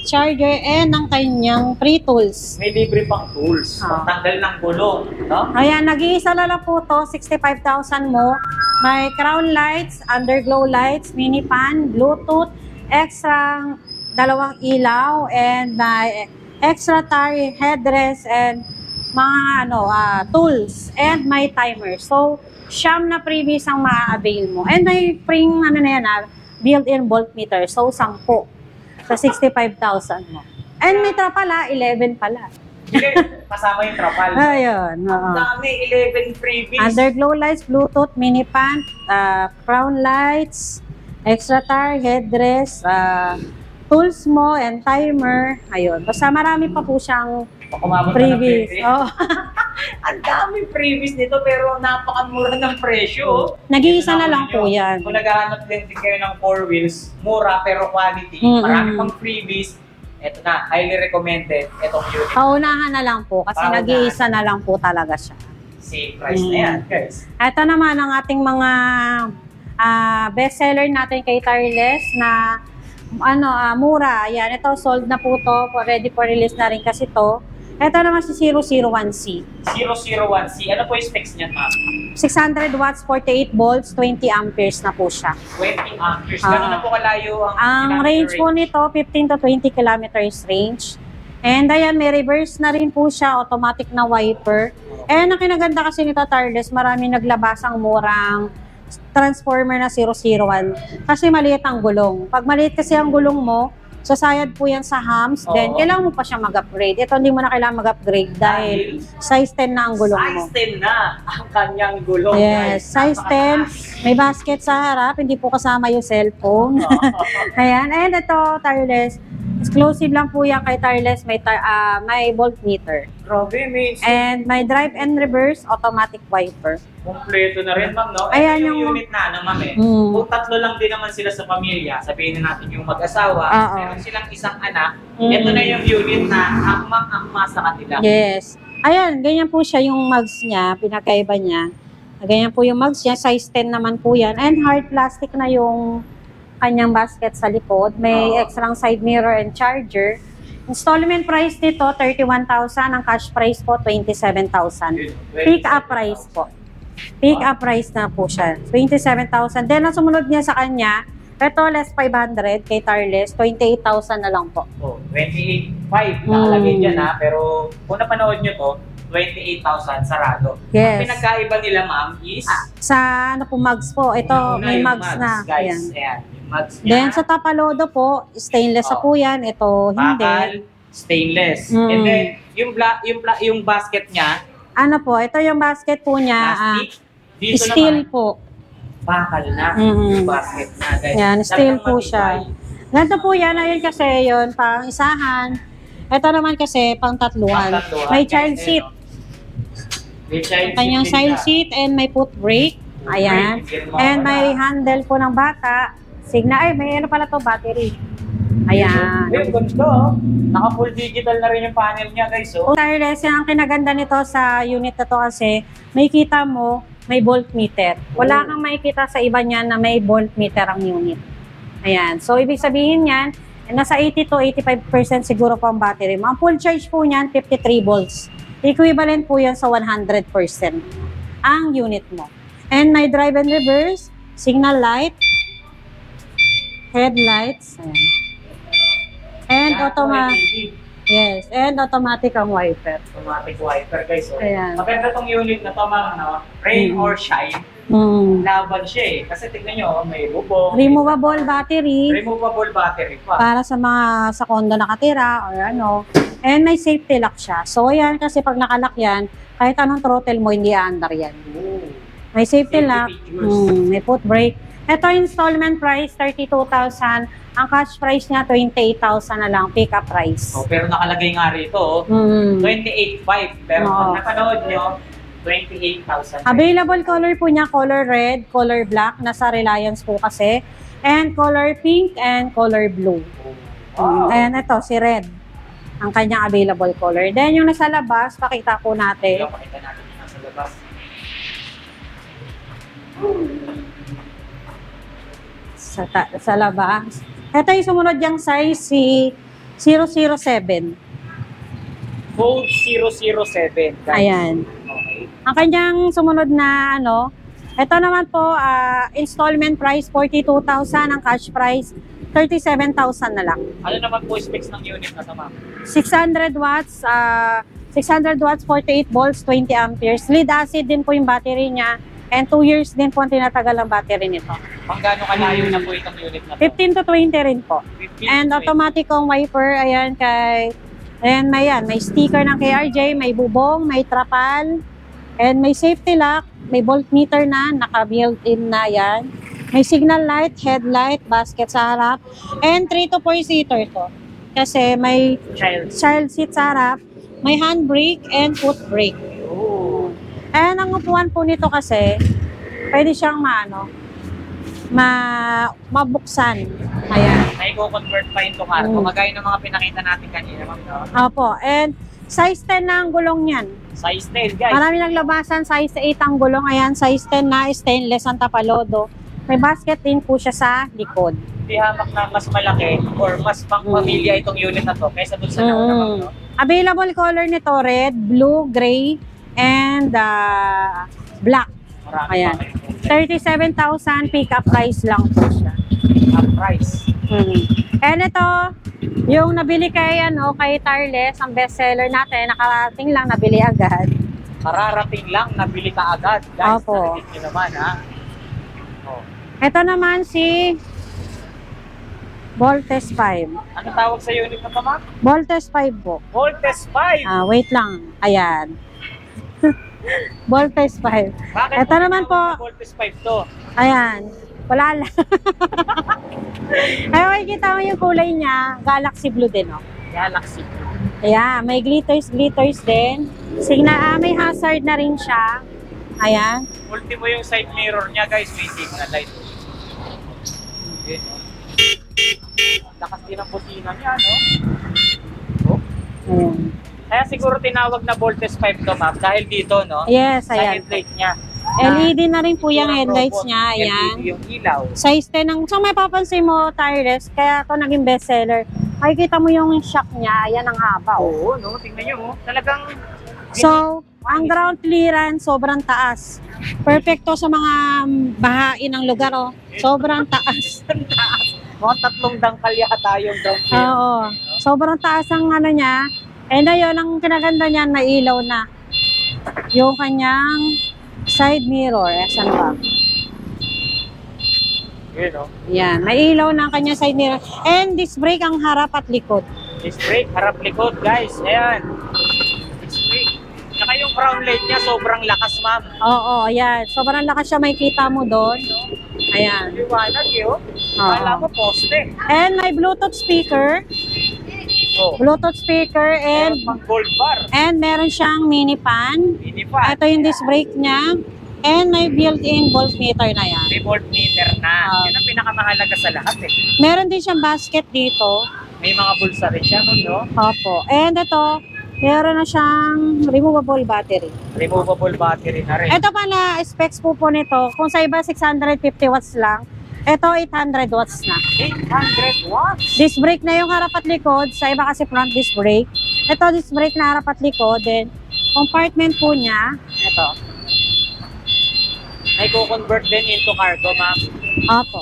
charger, and ang kanyang free tools. May libre pang tools. Pagtanggal ng gulong. No? Ayan, nag-iisa na lang po to, 65,000 mo. May crown lights, underglow lights, mini fan, Bluetooth, extra dalawang ilaw, and may extra tire, headrest, and mga tools, and may timer. So, siyam na previous ang ma-avail mo. And may spring, built-in voltmeter. So, 10 sa 65,000 mo. And may trapala, 11 pala. Kasama yung trapal. Ayun. Ang dami, 11 freebies. Underglow lights, Bluetooth, mini fan, crown lights, extra tire, headrest, tools mo, and timer. Ayun. Basta marami pa po siyang freebies. Oh. Ang dami freebies nito pero napakamura ng presyo. Nag-iisa na lang po yan. Kung naghahanap din kayo ng 4 wheels, mura pero quality, marami pang freebies. Ito na, highly recommended itong unit. Paunahan na lang po kasi nag-iisa na lang po talaga siya. Same price na yan, guys. Ito naman ang ating mga bestseller natin kay Tireless na mura. Ayan, ito sold na po to. Ready for release na rin kasi to. Ito naman si 001C. 001C. Ano po yung specs niyan, ma'am? 600 watts, 48 volts, 20 amperes na po siya. 20 amperes. Gano'n na po kalayo ang range po nito, 15 to 20 kilometers range. And ayan, may reverse na rin po siya, automatic na wiper. And ang kinaganda kasi nito, Tireless, marami naglabasang murang transformer na 001 kasi maliit ang gulong. Pag maliit kasi ang gulong mo, sasayad po yan sa hams, then kailangan mo pa siya mag-upgrade. Ito hindi mo na kailangan mag-upgrade dahil size 10 na ang gulong mo. Size 10 na ang kanyang gulong. Yes, size 10. May basket sa harap, hindi po kasama yung cellphone. Ayan, and ito, Tireless. Exclusive lang po yan kay Tireless, may voltmeter. Grabe, may and may drive and reverse automatic wiper. Kompleto na rin, ma'am, no? Ayan yung unit na, ma'am, Kung tatlo lang din naman sila sa pamilya, sabihin na natin yung mag-asawa, meron silang isang anak, ito na yung unit na akmang-akma sa kanila. Yes. Ayan, ganyan po siya yung mugs niya, pinakaiba niya. Ganyan po yung mugs niya, size 10 naman po yan. And hard plastic na yung kanyang basket sa likod. May extra side mirror and charger. Installment price nito, 31,000. Ang cash price po, 27,000. Pick-up price po. Pick-up price na po siya. 27,000. Then, ang sumunod niya sa kanya, ito less 500 kay Tireless, 28,000 na lang po. 28,500 nakalagay dyan pero kung napanood nyo to, 28,000 sarado. Yes. Ang pinagkaiba nila, ma'am, is sa mugs po. Ito, may mugs na. Guys, ayan. Yung mugs niya. Then, sa tapalodo po, stainless po yan. Ito, hindi. Bakal, stainless. And then, yung basket niya, ito yung basket po niya, plastic. steel naman, po. Bakal na yung basket na, guys. Yan, steel Talagang po matibay. siya. Ganito po yan, ayun kasi yun, pang isahan. Ito naman kasi pang tatluhan. May child seat. May child Kanyang seat child din seat and may foot brake. Ayan. And may handle po ng bata. Signal, may pala to, battery. Ayan. Yung ganda, naka-full digital na rin yung panel niya, guys. Tireless, ang kinaganda nito sa unit na to kasi may kita mo, may voltmeter. Wala kang makikita sa iba niyan na may voltmeter ang unit. Ayan. So, ibig sabihin yan, nasa 80 to 85% siguro po ang battery mo. Ang full charge po niyan, 53 volts. Equivalent po yan sa 100% ang unit mo. And may drive and reverse, signal light, headlights, ayan. And automatic. Yes, and automatic ang wiper. Automatic wiper, guys. Ayan. Maganda tong unit na to, mga rain or shine. Laban siya Kasi tignan nyo, may bubong. Removable battery. Removable battery pa. Para sa mga sa condo nakatira or ano. And may safety lock siya. So, ayan, kasi pag nakalock yan, kahit anong throttle mo, hindi aandar yan. May safety lock. May foot brake. Ito, installment price, 32,000. Ang cash price niya, 28,000 na lang, pick-up price. Pero nakalagay nga rito, 28,500. Pero kung napanood nyo, 28,000. Available color po niya, color red, color black, nasa Reliance po kasi. And color pink and color blue. And ito, si red. Ang kanyang available color. Then yung nasa labas, pakita po natin. Pakita natin yung nasa labas. sa labas. Ito yung sumunod yung size, si 007. Code 007, guys. Ayan. Okay. Ang kanyang sumunod na ano, ito naman po, installment price 42,000, ang cash price 37,000 na lang. Ano naman po specs ng unit na ito, ma'am? 600 watts, 48 volts, 20 amperes. Lead acid din po yung battery niya. And 2 years din po ang tinatagal ng battery nito. Pang gaano kalayo na po itong unit na ito? 15 to 20 rin po. 15 And to 20. automatic ang wiper, ayan may sticker ng KRJ, may bubong, may trapal, and may safety lock, may voltmeter na, naka-built-in na yan. May signal light, headlight, basket sa harap, and 3 to 4 seater to. Kasi may child seat sa harap, may handbrake and foot brake. Oh. And ang upuan po nito kasi, pwede siyang mabuksan. Ayan. May convert pa into cargo. Kagaya ng mga pinakita natin kanina, ma'am. No? Opo. And size 10 na ang gulong niyan. Size 10, guys. Marami naglabasan, size 8 ang gulong. Ayan, size 10 na, stainless ang tapalodo. May basket din po siya sa likod. Hindi hamak na mas malaki or mas pang-pamilya itong unit na to kaysa dun sa nauna, ma'am. No? Available color nito, red, blue, gray, and black. Marami Ayan. pa kayo. 37,000 pick-up price lang po siya. Price. And ito, yung nabili kay Tarles, ang bestseller natin, nakarating lang, nabili agad. Kararating lang, nabili ka agad. Guys, Opo. narinig nyo naman, ha? Oh. Ito naman si Voltes 5. Ano tawag sa unit na to, ma'am? Voltes 5 po. Voltes 5. Wait lang. Ayan. Voltes 5. Bakit Ito naman po. Voltes 5 to? Ayan. Wala lang. Ay, makikita mo yung kulay niya. Galaxy blue din, oh. Galaxy. Ayan. May glitters din. May hazard na rin siya. Ayan. Ultimo yung side mirror niya, guys. May signal light. Okay, no? Lakas din ang busina niya, no? Oh. Ayan. Kaya siguro tinawag na Voltes 5 to, ma'am. Dahil dito, no? Yes, Sa ayan. headlight niya. LED na rin po yung Siguro headlights robot, niya. Ayan. LED yung ilaw. Size 10 ang... So, may papansin mo, Tyrus, kaya ito naging bestseller. Makikita mo yung shock niya. Ayan ang haba, oh. Oo, no? Tingnan nyo, oh. Talagang... So, ang ground clearance, sobrang taas. Perfecto sa mga bahain ng lugar, oh. Sobrang taas. Mga 3 dangkal yata yung ground clear. Oo. Sobrang taas ang niya. And ayun, ang kinaganda niyan, may ilaw na. Yung kanyang side mirror. Saan ba? Yun, no? Yan. May ilaw na ang kanyang side mirror. And disc brake ang harap at likod. Disc brake, harap likod, guys. Ayan. Disc brake. Saka yung crown light niya, sobrang lakas, ma'am. Oo, ayan. Sobrang lakas siya, may kita mo doon. Ayan. Liwanag, yun. Oo. Kala mo, poste. And may Bluetooth speaker. Oh. Bluetooth speaker Meron and pang gold bar. meron siyang mini fan. Mini fan. Ito yung disc brake niya. And may built-in voltmeter na yan. May voltmeter na. Oo. Yan ang pinakamahalaga sa lahat, eh. Meron din siyang basket dito. May mga bulsa rin siya, no? Opo. And ito, meron na siyang removable battery. Removable battery na rin. Ito pala, specs po nito. Kung sa iba 650 watts lang, ito 800 watts na. 800 watts. Disc brake na yung harap at likod. Sa iba kasi front disc brake. Ito disc brake na harap at likod. Then, compartment po niya. Ito. May co-convert din into cargo, ma'am. Opo.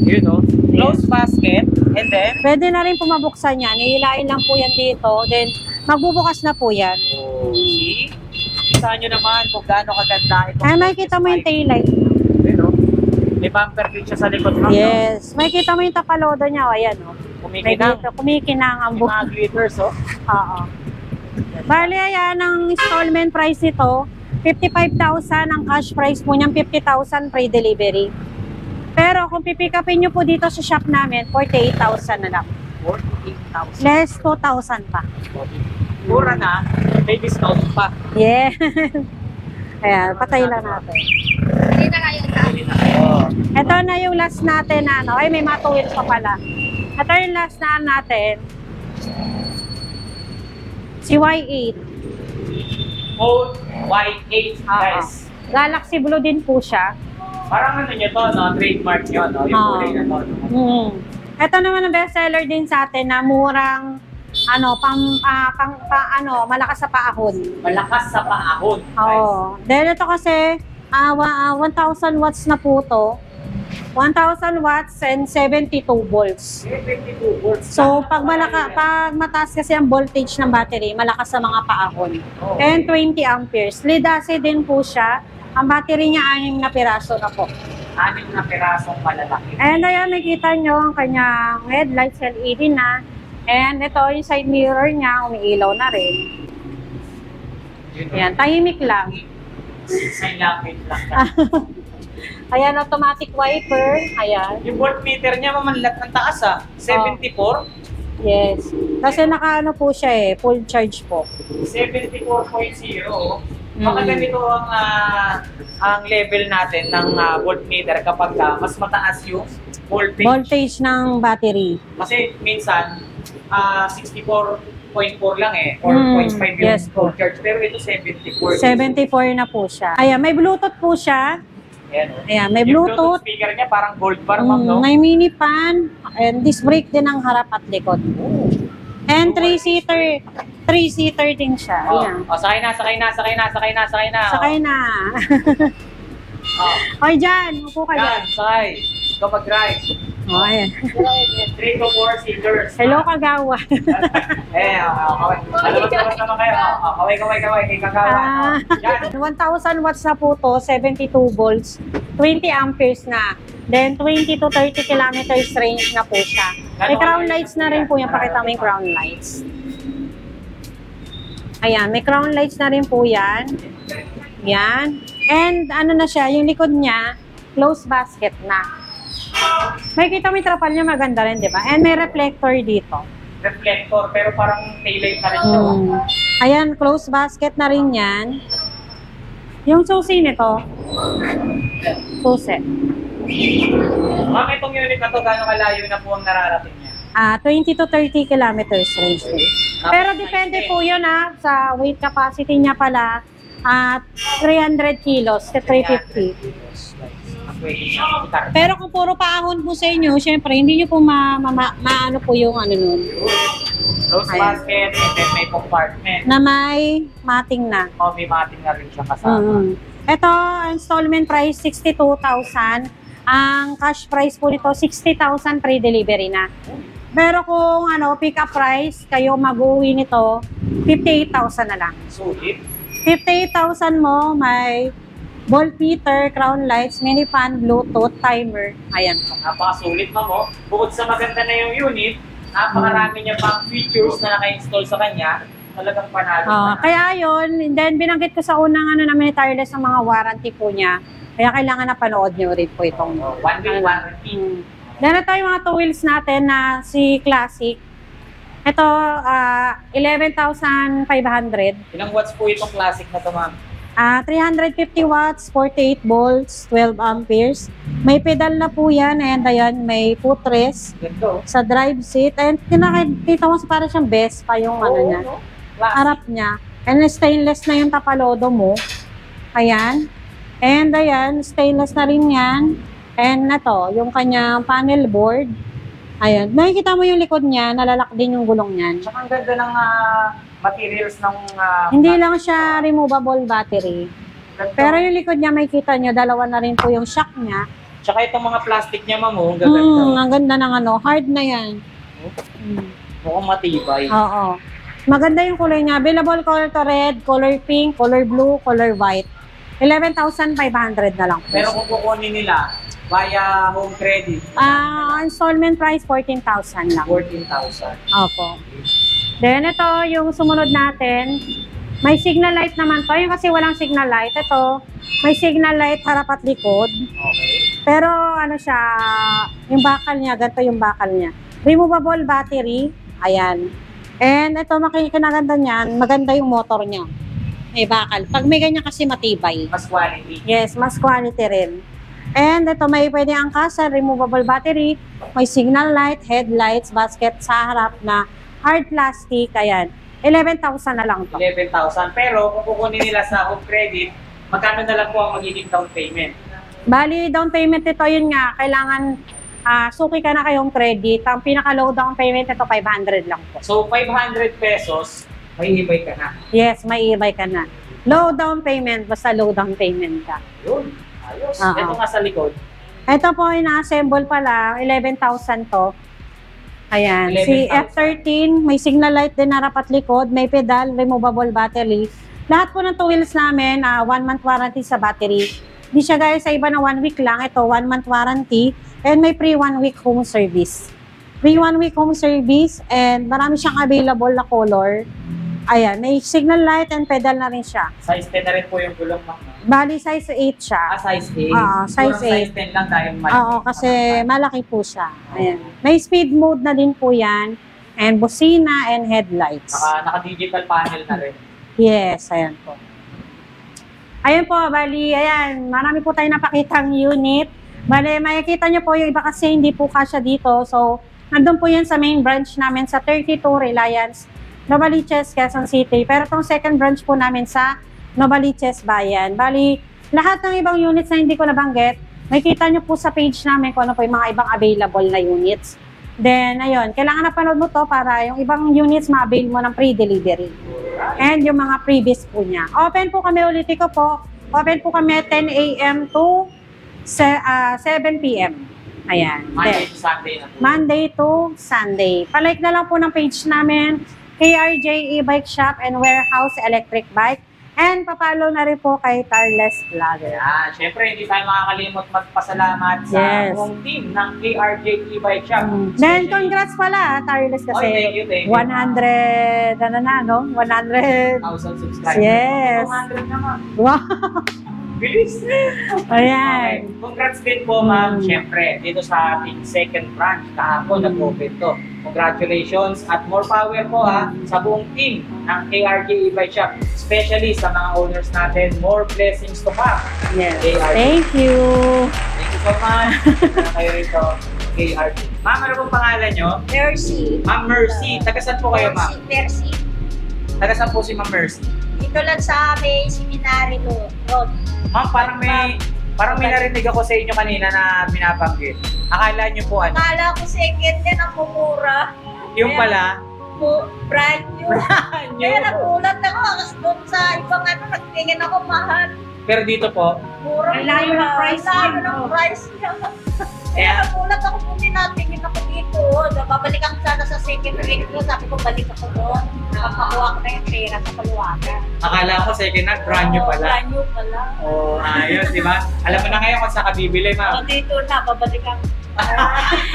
Yun, no? Close basket. And then? Pwede na rin pumabuksan yan. Ihilain lang po yan dito. Then, magbubukas na po yan. Oh, see? Kita nyo naman kung gaano kaganda ito. Ay, makikita mo yung taillight. Yun, no? May bumper din siya sa likod, ma'am. Yes. Makikita mo yung tapalodo niya. O, ayan, o. Kumikinang. Kumikinang ang May mga glitters, oh. Oo. Bali, ayan, ang installment price nito, 55,000. Ang cash price po niyang 50,000 pre-delivery. Pero kung pipick upin nyo po dito sa shop namin, 48,000 na lang. 48,000. Less 2,000 pa. Mura na, may discount pa. Yeah. Ayan, patay lang natin. Hindi na kayo sa Oh. Ito na yung last natin na ano. Ay, may matuwid pa pala. Ito yung last na natin. Si Y8. Mode Y8, guys. Galaxy Blue din po siya. Parang ano nyo to, no? Trademark nyo, no? Yung kulay na to. No? Ito naman ang bestseller din sa atin na murang malakas sa paahon. Malakas sa paahon. Oo. Dahil ito kasi 1,000 watts na po to. 1,000 watts and 72 volts. 72 volts. So, pag mataas kasi ang voltage ng battery, malakas sa mga paahon. And 20 amperes. Lead acid din po siya. Ang battery niya 6 na piraso na po. 6 na pirasong malalaki. And ayan, nakita nyo ang kanyang headlights LED na. And ito, yung side mirror niya, umiilaw na rin. Ayan, tahimik lang. Silapit lang. Ayan, automatic wiper. Ayan. Yung voltmeter niya, mamanlat ng taas 74? Yes. Kasi nakaano po siya full charge po. 74.0. Baka ganito ang level natin ng voltmeter kapag mas mataas yung voltage. Voltage ng battery. Kasi minsan, 64.4 lang or 0.5 yung yes full charge. Pero ito 74. 74 na po siya. Ayan, may Bluetooth po siya. Ayan, may yung Bluetooth. Speaker niya parang gold bar, ma'am, no? May mini fan. And disc brake din ang harap at likod. And 3-seater. 3-seater din siya. Ayan. Sakay na. Sakay na. Hoy, dyan. Upo ka dyan. Sakay. Ikaw mag-drive. Ayan. 3 to 4 seaters. Hello, Kagawa. Kaway. Labas naman kayo. Kaway. Kay Kagawa. Yan. 1,000 watts na po to, 72 volts, 20 amperes na. Then 20 to 30 kilometers range na po siya. May crown lights na rin po yan. Pakita mo yung crown lights. Ayan, may crown lights na rin po yan. Yan. And ano na siya, yung likod niya, closed basket na. May kita mo yung trapal niya, maganda rin, di ba? And may reflector dito. Reflector, pero parang taillight na rin ito. Ayan, closed basket na rin yan. Yung susi nito, susi. Ma'am, itong unit na to, gano'ng kalayo na po ang nararating niya? 20 to 30 kilometers range. Pero depende po yun sa weight capacity niya pala at 300 kilos to 350. Pero kung puro paahon po sa inyo, syempre hindi nyo po maano po yung ano nun. Close basket, and then may compartment. Na may mating na. May mating na rin siya kasama. Ito, installment price 62,000. Ang cash price po nito 60,000 pre-delivery na. Pero kung pick up price, kayo mag-uwi nito, 58,000 na lang. Sulit. 58,000 mo, may voltmeter, crown lights, mini fan, Bluetooth, timer. Ayan po. Napakasulit, ma'am. Bukod sa maganda na yung unit, napakarami niya pang features na naka-install sa kanya. Talagang panalo. Kaya yun, then binanggit ko sa unang namin ni Tireless ng mga warranty po niya. Kaya kailangan na panood niyo rin po itong 1 week warranty. Then ito yung mga two wheels natin na si Classic. Ito, 11,500. Ilang watts po itong Classic na to, ma'am? 350 watts, 48 volts, 12 amperes. May pedal na po yan. And ayan, may footrest sa drive seat. And kinakita mo para siyang best pa yung niya. Harap niya. And stainless na yung tapalodo mo. Ayan. And ayan, stainless na rin yan. And na to, yung kanyang panel board. Ayan. Nakikita mo yung likod niya, nalalak din yung gulong niyan. Tsaka ang ganda ng materials ng... Hindi lang siya removable battery. Pero yung likod niya, may kita nyo, dalawa na rin po yung shock niya. Tsaka itong mga plastic niya, ma'am, ang gaganda. Ang ganda ng hard na yan. Mukhang matibay. Oo. Maganda yung kulay niya. Available color to red, color pink, color blue, color white. 11,500 na lang po. Pero kung kukunin nila, via home credit. Installment price, 14,000 lang. 14,000. Opo. Then ito, yung sumunod natin, may signal light naman to. Yung kasi walang signal light. Ito, may signal light harap at likod. Okay. Pero siya, yung bakal niya, ganito yung bakal niya. Removable battery. Ayan. And ito, makikinaganda niyan, maganda yung motor niya. May bakal. Pag may ganyan kasi matibay. Mas quality. Yes, mas quality rin. And ito, may pwede angkasan, removable battery, may signal light, headlights, basket sa harap na hard plastic. Ayan. 11,000 na lang to. 11,000. Pero kung kukunin nila sa home credit, magkano na lang po ang magiging down payment? Bali, down payment ito, yun nga, kailangan suki ka na kayong credit. Ang pinaka-low down payment ito, 500 lang po. So, 500 pesos, may e-bike ka na. Yes, may e-bike ka na. Low down payment, basta low down payment ka. Yun, ayos. Oo. Ito nga sa likod. Ito po, ina-assemble pa lang, 11,000 to. Ayan, si 11,000. F13, may signal light din na rapat likod, may pedal, removable battery. Lahat po ng two wheels namin, 1 month warranty sa battery. Di siya gaya sa iba na 1 week lang, ito 1 month warranty, and may free 1 week home service. Free 1 week home service, and marami siyang available na color. Ayan, may signal light and pedal na rin siya. Size 10 na rin po yung gulong, ma'am. Bali, size 8 siya. Size 8. Oo, size Size 10 lang dahil malaki. Oo, kasi malaki po siya. Ayan. May speed mode na din po yan. And busina and headlights. Naka-digital panel na rin. Yes, ayan po. Ayan po, bali, ayan. Marami po tayo napakitang unit. Bali, makikita nyo po yung iba kasi hindi po kasya dito. So, nandun po yan sa main branch namin sa 32 Reliance, Novaliches, Quezon City. Pero itong second branch po namin sa Novaliches, Bayan. Bali, lahat ng ibang units na hindi ko nabanggit, makikita nyo po sa page namin kung ano po yung mga ibang available na units. Then, ayun, kailangan na panood mo to para yung ibang units ma-avail mo ng pre-delivery. And yung mga previous po niya. Open po kami, ulitin ko po. Open po kami 10 a.m. to 7 p.m. Ayan. Monday Then, to Sunday na po. Monday to Sunday. Palike na lang po ng page namin, KRJ E-Bike Shop and Warehouse Electric Bike. And papalo na rin po kay Tarles Vlogger. Yan. Siyempre, hindi tayo makakalimot magpasalamat sa Yes. buong team ng KRJ E-Bike Shop. Then, congrats pala, Tarles, kasi thank you. 100, ano na, no? 100. 1,000 subscribers. Yes. 200 naman. Wow. Bilis. Ayan. Okay. Congrats din po, ma'am. Siyempre, dito sa ating second branch, kahapon nag-open to. Congratulations at more power po sa buong team ng KRJ E-Bike Shop. Especially sa mga owners natin, more blessings to come. Yes. KRJ. Thank you. Thank you so much. Na kayo rito, KRJ. Ma'am, ano pong pangalan nyo? Mercy. Ma'am Mercy. Taga saan po kayo, ma'am? Mercy. Taga saan po si Ma'am Mercy? Dito lang sa may seminary road. Ma'am, parang may narinig ako sa inyo kanina na binabanggit. Akala nyo po ano? Akala ko second din ang mumura. Yung pala, Brand new. Kaya nagulat ako doon sa ibang nagtingin ako mahal. pero dito po, Mura. Ang layo ng price Ang layo niya, ng no? price niya. Kaya Kaya- nagulat ako kung tinatingin ako dito. Babalik ako sana sa second week ko. Sabi ko balik ako doon. Nakapakuha ko na yung pera sa paluwagan. akala ko second hand, brand new pala. Brand new pala. Oh, ayos, di ba? Alam mo na ngayon kung saan ka bibili, O, ma'am. dito na, babalik ako.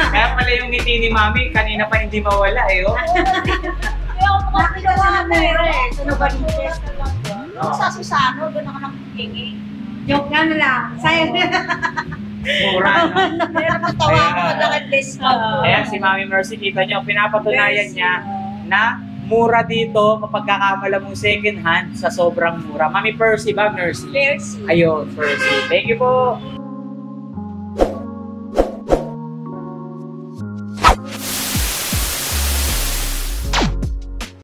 Kaya pala yung ngiti ni Mami, kanina pa hindi mawala eh. Oh. Kaya ako makapinawa na eh. Sa Novaliches. Oo. Sa Susano, doon ako nakikingi. Joke nga na lang. Sayang. Mura, no? Pero matawa ko, Ayan. malaki discount ko. Ayan, si Mami Mercy, kita nyo, pinapatunayan niya na mura dito, mapagkakamala mong second hand sa sobrang mura. Mami Percy ba, Mercy? Mercy. Ayun, Percy. Thank you po.